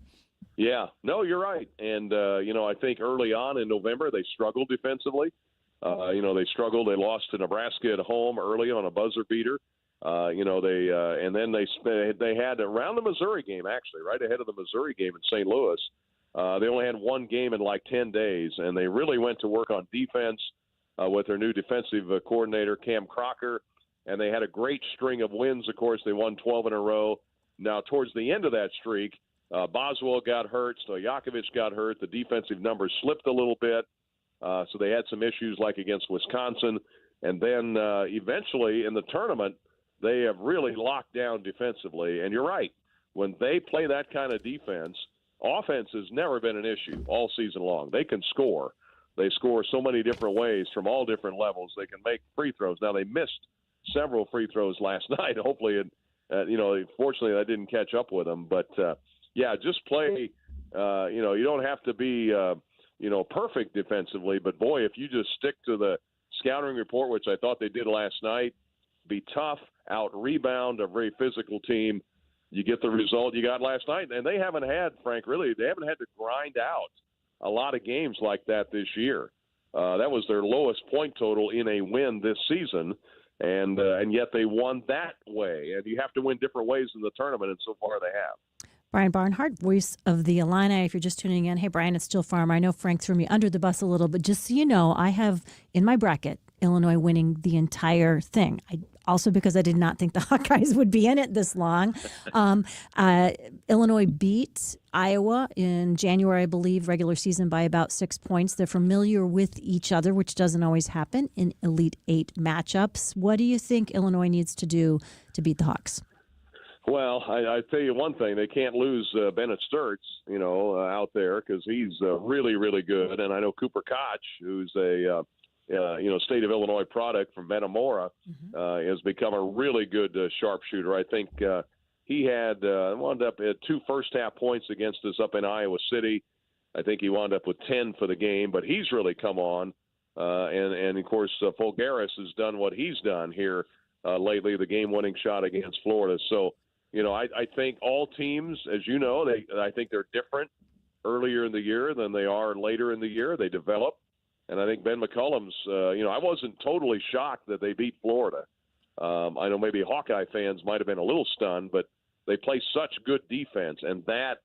Yeah, no, you're right. And, I think early on in November they struggled defensively. They struggled. They lost to Nebraska at home early on a buzzer beater. And then they had around the Missouri game, actually, right ahead of the Missouri game in St. Louis. They only had one game in 10 days, and they really went to work on defense with their new defensive coordinator, Cam Crocker, and they had a great string of wins. Of course, they won 12 in a row. Now, towards the end of that streak, Boswell got hurt, Stojakovic got hurt. The defensive numbers slipped a little bit, so they had some issues like against Wisconsin. And then eventually in the tournament, they have really locked down defensively. And you're right, when they play that kind of defense, offense has never been an issue all season long. They can score. They score so many different ways from all different levels. They can make free throws. Now, they missed several free throws last night. Hopefully, fortunately, that didn't catch up with them. But, just play. You don't have to be, perfect defensively. But, boy, if you just stick to the scouting report, which I thought they did last night, be tough, out-rebound a very physical team, you get the result you got last night. And they haven't had, Frank, they haven't had to grind out a lot of games like that this year. That was their lowest point total in a win this season, and yet they won that way. And you have to win different ways in the tournament, and so far they have. Brian Barnhart, voice of the Illini. If you're just tuning in, hey, Brian, it's Jill Farmer. I know Frank threw me under the bus a little, but just so you know, I have in my bracket Illinois winning the entire thing. Also because I did not think the Hawkeyes would be in it this long. Illinois beat Iowa in January, I believe, regular season by about 6 points. They're familiar with each other, which doesn't always happen in Elite Eight matchups. What do you think Illinois needs to do to beat the Hawks? Well, I tell you one thing, they can't lose Bennett Sturts, out there because he's really, really good. And I know Cooper Koch, who's a state of Illinois product from Metamora, has become a really good sharpshooter. I think he had wound up at 2 first-half points against us up in Iowa City. I think he wound up with 10 for the game, but he's really come on. And of course, Fulgaris has done what he's done here lately, the game-winning shot against Florida. So, I think all teams, as you know, I think they're different earlier in the year than they are later in the year. They develop. And I think Ben McCullum's, I wasn't totally shocked that they beat Florida. I know maybe Hawkeye fans might have been a little stunned, but they play such good defense, and that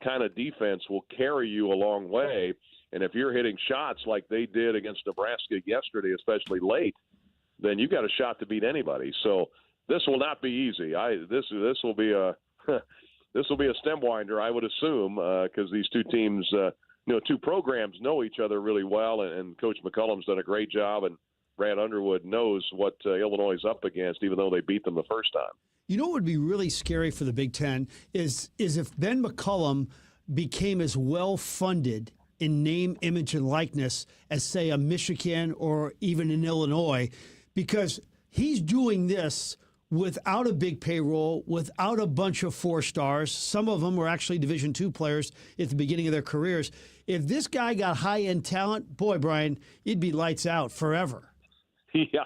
kind of defense will carry you a long way. And if you're hitting shots like they did against Nebraska yesterday, especially late, then you've got a shot to beat anybody. So this will not be easy. This will be a this will be a stem winder, I would assume, because these two teams. Two programs know each other really well, and Coach McCullum's done a great job, and Brad Underwood knows what Illinois is up against, even though they beat them the first time. You know what would be really scary for the Big Ten is if Ben McCullum became as well-funded in name, image, and likeness as, say, a Michigan or even in Illinois, because he's doing this without a big payroll, without a bunch of 4 stars. Some of them were actually Division II players at the beginning of their careers. If this guy got high-end talent, boy, Brian, it'd be lights out forever. Yeah.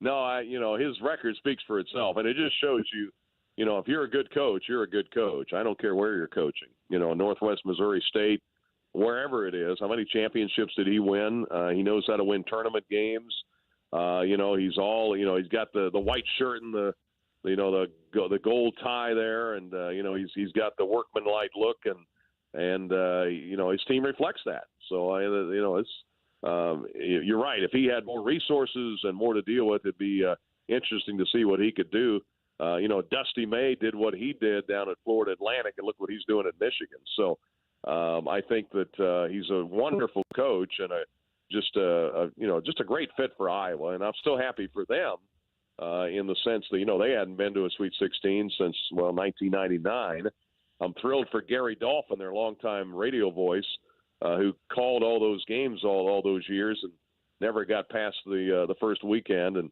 No, his record speaks for itself, and it just shows you, if you're a good coach, you're a good coach. I don't care where you're coaching. Northwest Missouri State, wherever it is. How many championships did he win? He knows how to win tournament games. He's all, he's got the white shirt and the gold tie there, and he's got the workmanlike look, and his team reflects that. So it's you're right. If he had more resources and more to deal with, it'd be interesting to see what he could do. Dusty May did what he did down at Florida Atlantic, and look what he's doing at Michigan. So I think that he's a wonderful coach and just a great fit for Iowa. And I'm still happy for them in the sense that, they hadn't been to a Sweet 16 since, 1999. I'm thrilled for Gary Dolphin, their longtime radio voice, who called all those games all those years and never got past the first weekend. And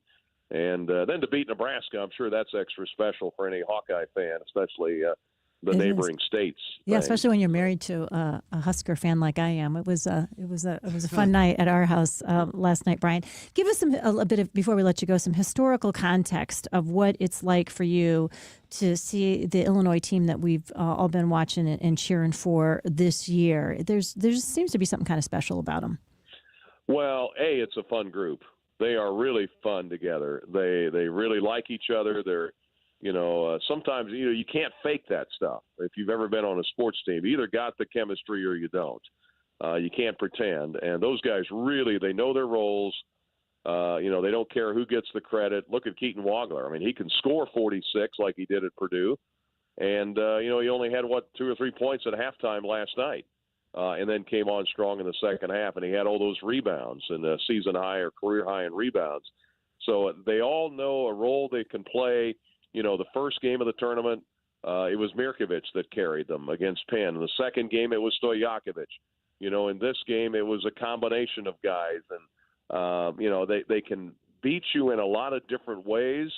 then to beat Nebraska, I'm sure that's extra special for any Hawkeye fan, especially the neighboring states. Yeah, especially when you're married to a Husker fan like I am. It was a fun night at our house last night. Brian, give us a bit of, before we let you go, some historical context of what it's like for you to see the Illinois team that we've all been watching and cheering for this year. There seems to be something kind of special about them. Well, it's a fun group. They are really fun together. They really like each other. They're, sometimes, you can't fake that stuff. If you've ever been on a sports team, you either got the chemistry or you don't. You can't pretend. And those guys really, they know their roles. They don't care who gets the credit. Look at Keaton Wagler. I mean, he can score 46 like he did at Purdue. And, he only had, 2 or 3 points at halftime last night. And then came on strong in the second half, and he had all those rebounds and season high or career high in rebounds. So they all know a role they can play. The first game of the tournament, it was Mirkovic that carried them against Penn. In the second game, it was Stojakovic. In this game, it was a combination of guys. And, they can beat you in a lot of different ways,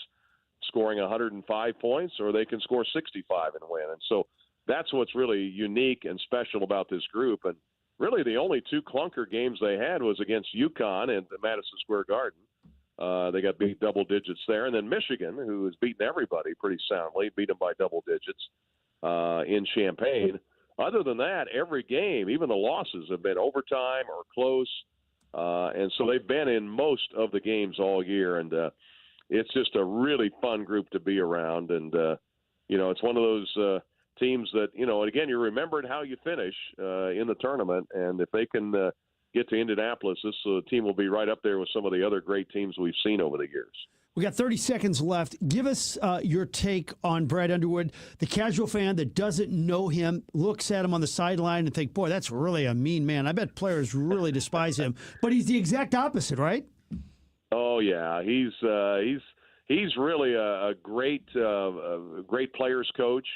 scoring 105 points, or they can score 65 and win. And so that's what's really unique and special about this group. And really the only 2 clunker games they had was against UConn and Madison Square Garden. They got beat double digits there. And then Michigan, who has beaten everybody pretty soundly, beat them by double digits in Champaign. Other than that, every game, even the losses, have been overtime or close. And so they've been in most of the games all year. And it's just a really fun group to be around. And, it's one of those teams that, and again, you're remembering how you finish in the tournament. And if they can get to Indianapolis, this team will be right up there with some of the other great teams we've seen over the years. We got 30 seconds left. Give us your take on Brad Underwood. The casual fan that doesn't know him looks at him on the sideline and think, boy, that's really a mean man. I bet players really despise him. But he's the exact opposite, right? Oh, yeah. He's really a great players coach.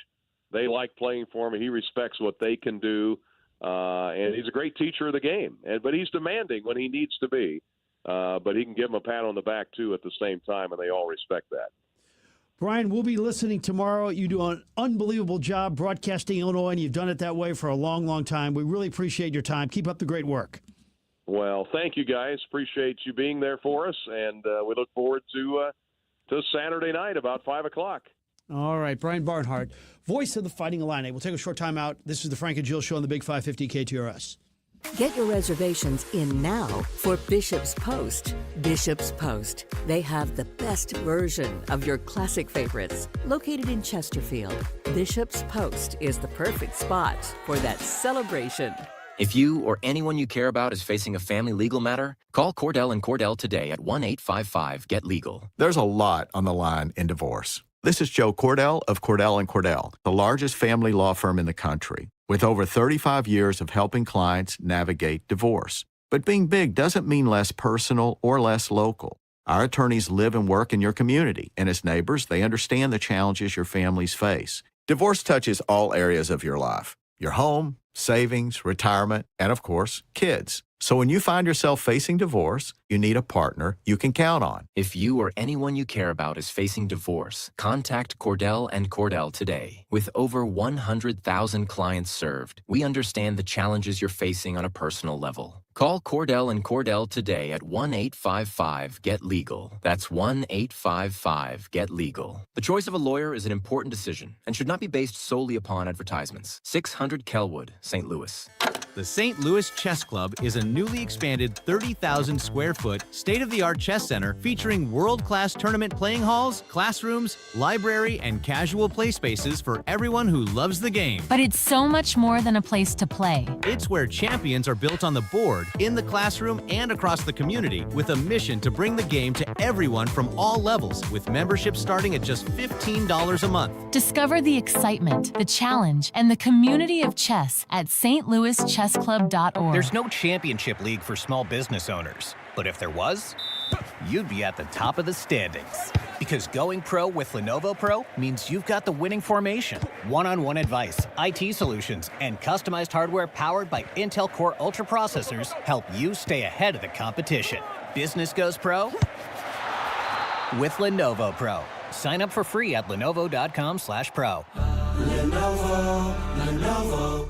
They like playing for him. He respects what they can do. And he's a great teacher of the game. But he's demanding when he needs to be. But he can give them a pat on the back, too, at the same time, and they all respect that. Brian, we'll be listening tomorrow. You do an unbelievable job broadcasting Illinois, and you've done it that way for a long, long time. We really appreciate your time. Keep up the great work. Well, thank you, guys. Appreciate you being there for us, and we look forward to Saturday night about 5 o'clock. All right, Brian Barnhart, voice of the Fighting Illini. We'll take a short time out. This is the Frank and Jill Show on the Big 550 KTRS. Get your reservations in now for Bishop's Post. Bishop's Post. They have the best version of your classic favorites. Located in Chesterfield, Bishop's Post is the perfect spot for that celebration. If you or anyone you care about is facing a family legal matter, call Cordell & Cordell today at 1-855-GET-LEGAL. There's a lot on the line in divorce. This is Joe Cordell of Cordell & Cordell, the largest family law firm in the country, with over 35 years of helping clients navigate divorce. But being big doesn't mean less personal or less local. Our attorneys live and work in your community, and as neighbors, they understand the challenges your families face. Divorce touches all areas of your life: your home, savings, retirement, and of course, kids. So when you find yourself facing divorce, you need a partner you can count on. If you or anyone you care about is facing divorce, contact Cordell & Cordell today. With over 100,000 clients served, we understand the challenges you're facing on a personal level. Call Cordell & Cordell today at 1-855-GET-LEGAL. That's 1-855-GET-LEGAL. The choice of a lawyer is an important decision and should not be based solely upon advertisements. 600 Kelwood, St. Louis. The St. Louis Chess Club is a newly expanded 30,000 square foot state-of-the-art chess center featuring world-class tournament playing halls, classrooms, library, and casual play spaces for everyone who loves the game. But it's so much more than a place to play. It's where champions are built on the board, in the classroom, and across the community with a mission to bring the game to everyone from all levels, with memberships starting at just $15 a month. Discover the excitement, the challenge, and the community of chess at stlouischessclub.org. There's no championship league for small business owners, but if there was, you'd be at the top of the standings. Because going pro with Lenovo Pro means you've got the winning formation, one-on-one advice, IT solutions, and customized hardware powered by Intel Core Ultra processors help you stay ahead of the competition. Business goes pro with Lenovo Pro. Sign up for free at lenovo.com/pro. Lenovo.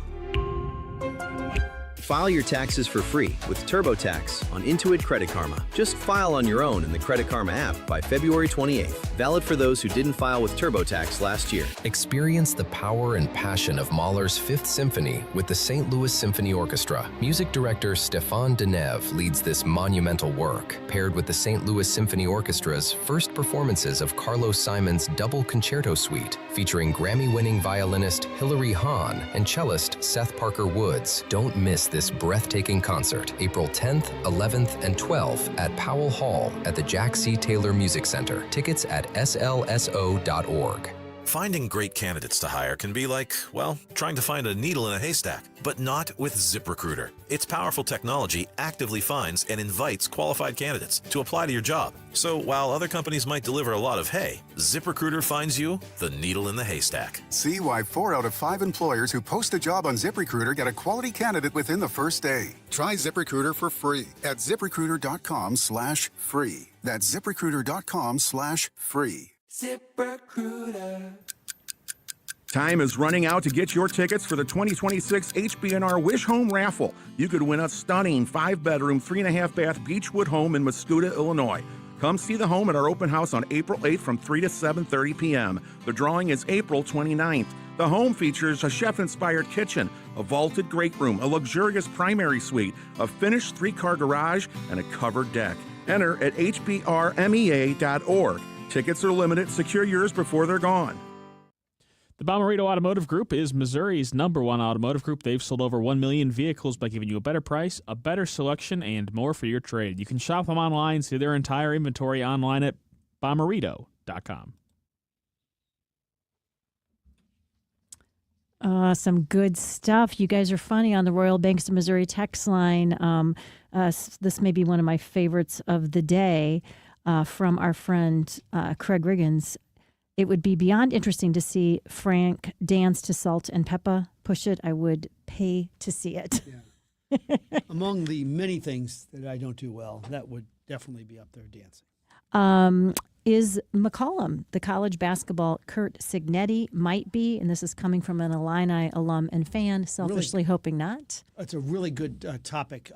File your taxes for free with TurboTax on Intuit Credit Karma. Just file on your own in the Credit Karma app by February 28th. Valid for those who didn't file with TurboTax last year. Experience the power and passion of Mahler's Fifth Symphony with the St. Louis Symphony Orchestra. Music director Stéphane Deneuve leads this monumental work, paired with the St. Louis Symphony Orchestra's first performances of Carlos Simon's Double Concerto Suite, featuring Grammy-winning violinist Hilary Hahn and cellist Seth Parker Woods. Don't miss this breathtaking concert, April 10th, 11th, and 12th at Powell Hall at the Jack C. Taylor Music Center. Tickets at slso.org. Finding great candidates to hire can be like, well, trying to find a needle in a haystack, but not with ZipRecruiter. Its powerful technology actively finds and invites qualified candidates to apply to your job. So while other companies might deliver a lot of hay, ZipRecruiter finds you the needle in the haystack. See why 4 out of 5 employers who post a job on ZipRecruiter get a quality candidate within the first day. Try ZipRecruiter for free at ZipRecruiter.com/free. That's ZipRecruiter.com/free. ZipRecruiter. Time is running out to get your tickets for the 2026 HB&R Wish Home Raffle. You could win a stunning 5-bedroom, 3.5-bath Beechwood home in Mascoutah, Illinois. Come see the home at our open house on April 8th from 3 to 7:30 p.m. The drawing is April 29th. The home features a chef-inspired kitchen, a vaulted great room, a luxurious primary suite, a finished 3-car garage, and a covered deck. Enter at hbrmea.org. Tickets are limited. Secure yours before they're gone. The Bommarito Automotive Group is Missouri's #1 automotive group. They've sold over 1 million vehicles by giving you a better price, a better selection, and more for your trade. You can shop them online, see their entire inventory online at bommarito.com. Some good stuff. You guys are funny on the Royal Banks of Missouri text line. This may be one of my favorites of the day. From our friend Craig Riggins. It would be beyond interesting to see Frank dance to Salt and Peppa. Push it. I would pay to see it. Yeah. Among the many things that I don't do well, that would definitely be up there dancing. Is McCollum, the college basketball Kurt Signetti might be, and this is coming from an Illini alum and fan, selfishly hoping not. That's a really good topic.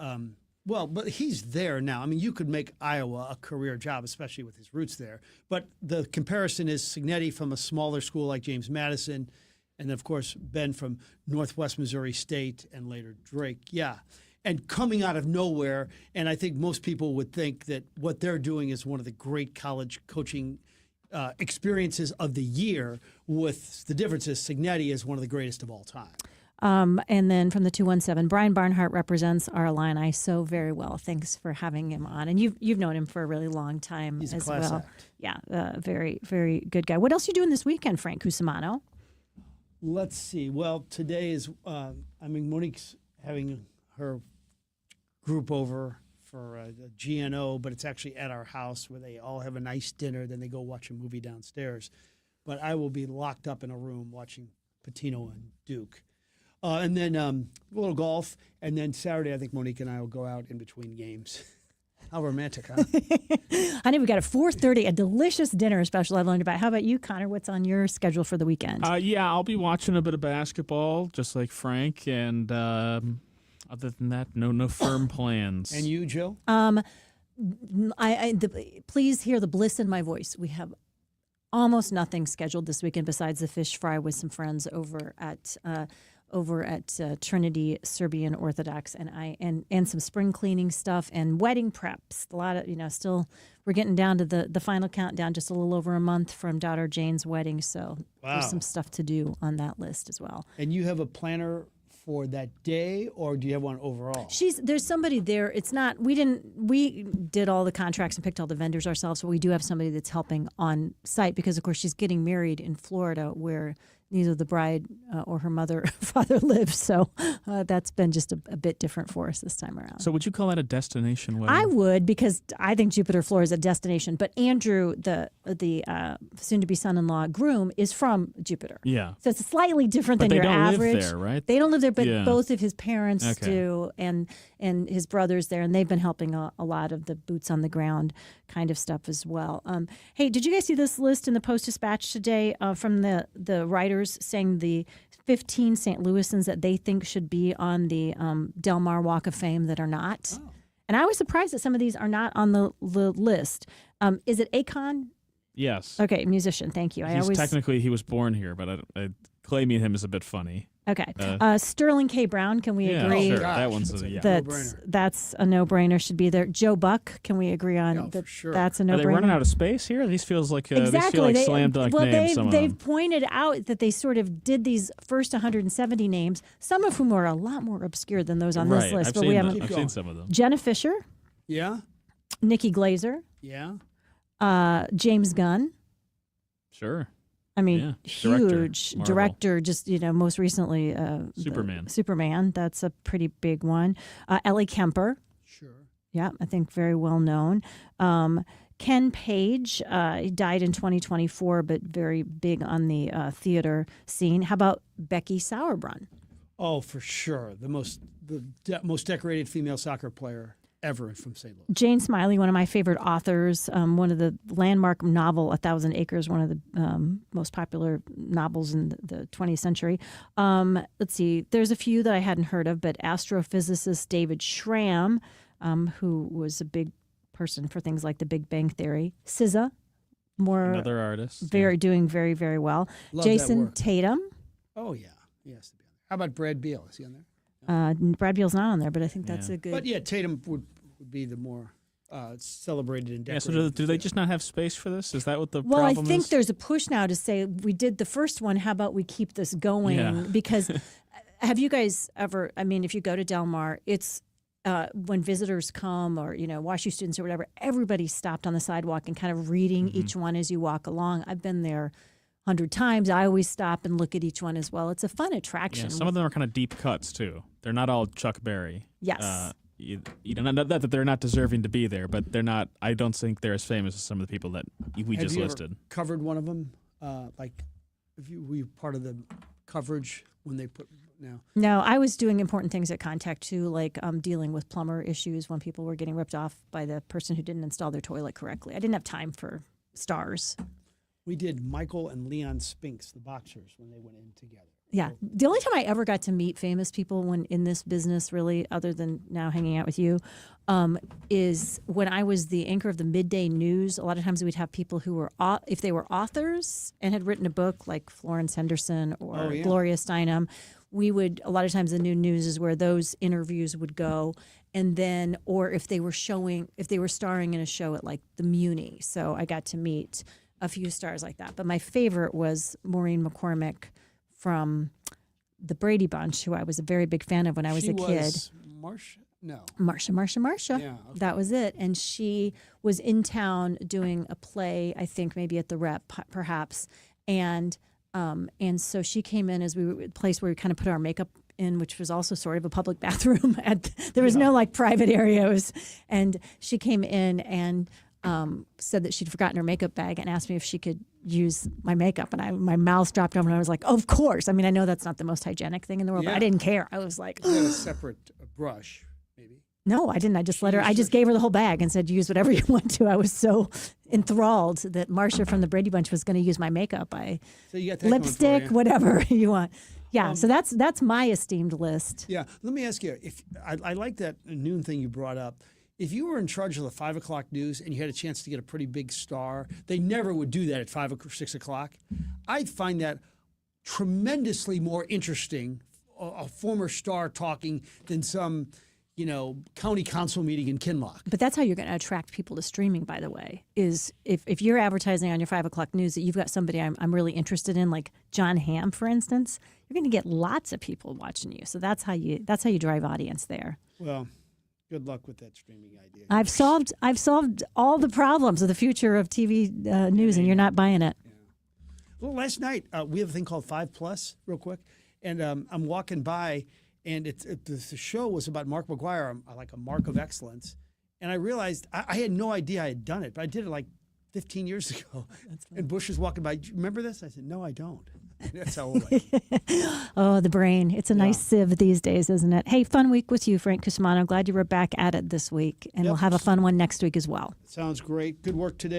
Well, but he's there now. I mean, you could make Iowa a career job, especially with his roots there. But the comparison is Signetti from a smaller school like James Madison, and, of course, Ben from Northwest Missouri State and later Drake. Yeah. And coming out of nowhere, and I think most people would think that what they're doing is one of the great college coaching experiences of the year, with the differences Signetti is one of the greatest of all time. And then from the 217, Brian Barnhart represents our Illini so very well. Thanks for having him on. And you've known him for a really long time He's as a class well. act. Yeah, very, very good guy. What else are you doing this weekend, Frank Cusimano? Let's see. Well, today is, Monique's having her group over for a GNO, but it's actually at our house where they all have a nice dinner. Then they go watch a movie downstairs. But I will be locked up in a room watching Patino and Duke. And then a little golf. And then Saturday, I think Monique and I will go out in between games. How romantic, huh? Honey, we got a 4:30, a delicious dinner special I've learned about. How about you, Connor? What's on your schedule for the weekend? Yeah, I'll be watching a bit of basketball, just like Frank. And other than that, no firm plans. And you, Jill? Please hear the bliss in my voice. We have almost nothing scheduled this weekend besides the fish fry with some friends over at over at Trinity Serbian Orthodox, and some spring cleaning stuff and wedding preps. A lot of still we're getting down to the final countdown, just a little over a month from daughter Jane's wedding. So there's some stuff to do on that list as well. And you have a planner for that day, or do you have one overall? There's somebody there. It's not we did all the contracts and picked all the vendors ourselves, but we do have somebody that's helping on site because of course she's getting married in Florida where neither the bride or her mother or father live. So that's been just a bit different for us this time around. So would you call that a destination wedding? I would, because I think Jupiter, Florida is a destination. But Andrew, the soon-to-be son-in-law groom, is from Jupiter. Yeah. So it's slightly different But than your they don't average. live there, right? They don't live there, but Yeah. both of his parents do, and his brother's there, and they've been helping a lot of the boots on the ground kind of stuff as well. Hey, did you guys see this list in the Post-Dispatch today from the writers saying the 15 St. Louisans that they think should be on the Del Mar Walk of Fame that are not? Oh. And I was surprised that some of these are not on the list. Is it Akon? Yes. Okay, musician. Thank you. Technically he was born here, but I claiming him is a bit funny. Okay. Sterling K. Brown, can we agree? Sure. That one's a That's a no-brainer, should be there. Joe Buck, can we agree on that? Sure. That's a Are no-brainer. they running out of space here? These feels like Exactly. these feel like slam dunk names. They've pointed out that they sort of did these first 170 names, some of whom are a lot more obscure than those on this list. I've seen some of them. Jenna Fisher. Yeah. Nikki Glazer. Yeah. James Gunn. Sure. I mean, huge director. Just most recently, Superman. That's a pretty big one. Ellie Kemper. Sure. Yeah, I think very well known. Ken Page. He died in 2024, but very big on the theater scene. How about Becky Sauerbrunn? Oh, for sure, the most decorated female soccer player ever from St. Louis. Jane Smiley, one of my favorite authors, one of the landmark novel, 1,000 Acres, one of the most popular novels in the 20th century. Let's see, there's a few that I hadn't heard of, but astrophysicist David Schramm, who was a big person for things like the Big Bang Theory. SZA, another artist. Doing very, very well. Love Jason Tatum. Oh, yeah. He has to be on there. How about Brad Beal? Is he on there? Brad Beal's not on there, but I think that's a good. But yeah, Tatum would be the more celebrated and decorated. Yeah, so do they just not have space for this? Is that what the well, problem is? I think there's a push now to say we did the first one. How about we keep this going? Yeah. Because have you guys ever? I mean, if you go to Del Mar, it's when visitors come or WashU students or whatever, everybody stopped on the sidewalk and kind of reading each one as you walk along. I've been there 100 times. I always stop and look at each one as well. It's a fun attraction. Yeah, some of them are kind of deep cuts too. They're not all Chuck Berry. Yes. Not that they're not deserving to be there, but they're not. I don't think they're as famous as some of the people that we just listed. Ever covered one of them? Were you part of the coverage when they put? No, I was doing important things at Contact too, like dealing with plumber issues when people were getting ripped off by the person who didn't install their toilet correctly. I didn't have time for stars. We did Michael and Leon Spinks, the boxers, when they went in together. Yeah. The only time I ever got to meet famous people when in this business, really, other than now hanging out with you, is when I was the anchor of the midday news. A lot of times we'd have people who were, if they were authors and had written a book like Florence Henderson or Gloria Steinem, we would, a lot of times the new news is where those interviews would go. And then, or if they were starring in a show at like the Muni. So I got to meet a few stars like that. But my favorite was Maureen McCormick from the Brady Bunch, who I was a very big fan of when I was a kid. Marsha? No. Marsha. Yeah, okay. That was it. And she was in town doing a play, I think maybe at the Rep, perhaps. And so she came in as we were at a place where we kind of put our makeup in, which was also sort of a public bathroom. There was no like private areas. And she came in and said that she'd forgotten her makeup bag and asked me if she could use my makeup. And my mouth dropped open and I was like, of course. I mean, I know that's not the most hygienic thing in the world, but I didn't care. I was like, you had a separate brush, maybe. No, I didn't. I just let her, I just gave her the whole bag and said, use whatever you want to. I was so enthralled that Marsha from the Brady Bunch was going to use my makeup. So you got that lipstick, going for you. whatever you want. Yeah, so that's my esteemed list. Yeah, let me ask you, if I like that noon thing you brought up. If you were in charge of the 5 o'clock news and you had a chance to get a pretty big star, they never would do that at 5 or 6 o'clock. I'd find that tremendously more interesting a former star talking than some, county council meeting in Kinloch. But that's how you're going to attract people to streaming, by the way, is if you're advertising on your 5 o'clock news that you've got somebody I'm really interested in, like John Hamm, for instance, you're going to get lots of people watching you. So that's how you drive audience there. Well, good luck with that streaming idea. I've solved all the problems of the future of TV news, and you're not buying it. Yeah. Well, last night we have a thing called 5 Plus, real quick, and I'm walking by, and the show was about Mark McGuire, like a mark of excellence, and I realized I had no idea I had done it, but I did it like 15 years ago. And Bush was walking by. Do you remember this? I said, no, I don't. That's how old I am. Oh, the brain. It's a nice sieve these days, isn't it? Hey, fun week with you, Frank Cusmano. Glad you were back at it this week. And we'll have a fun one next week as well. Sounds great. Good work today.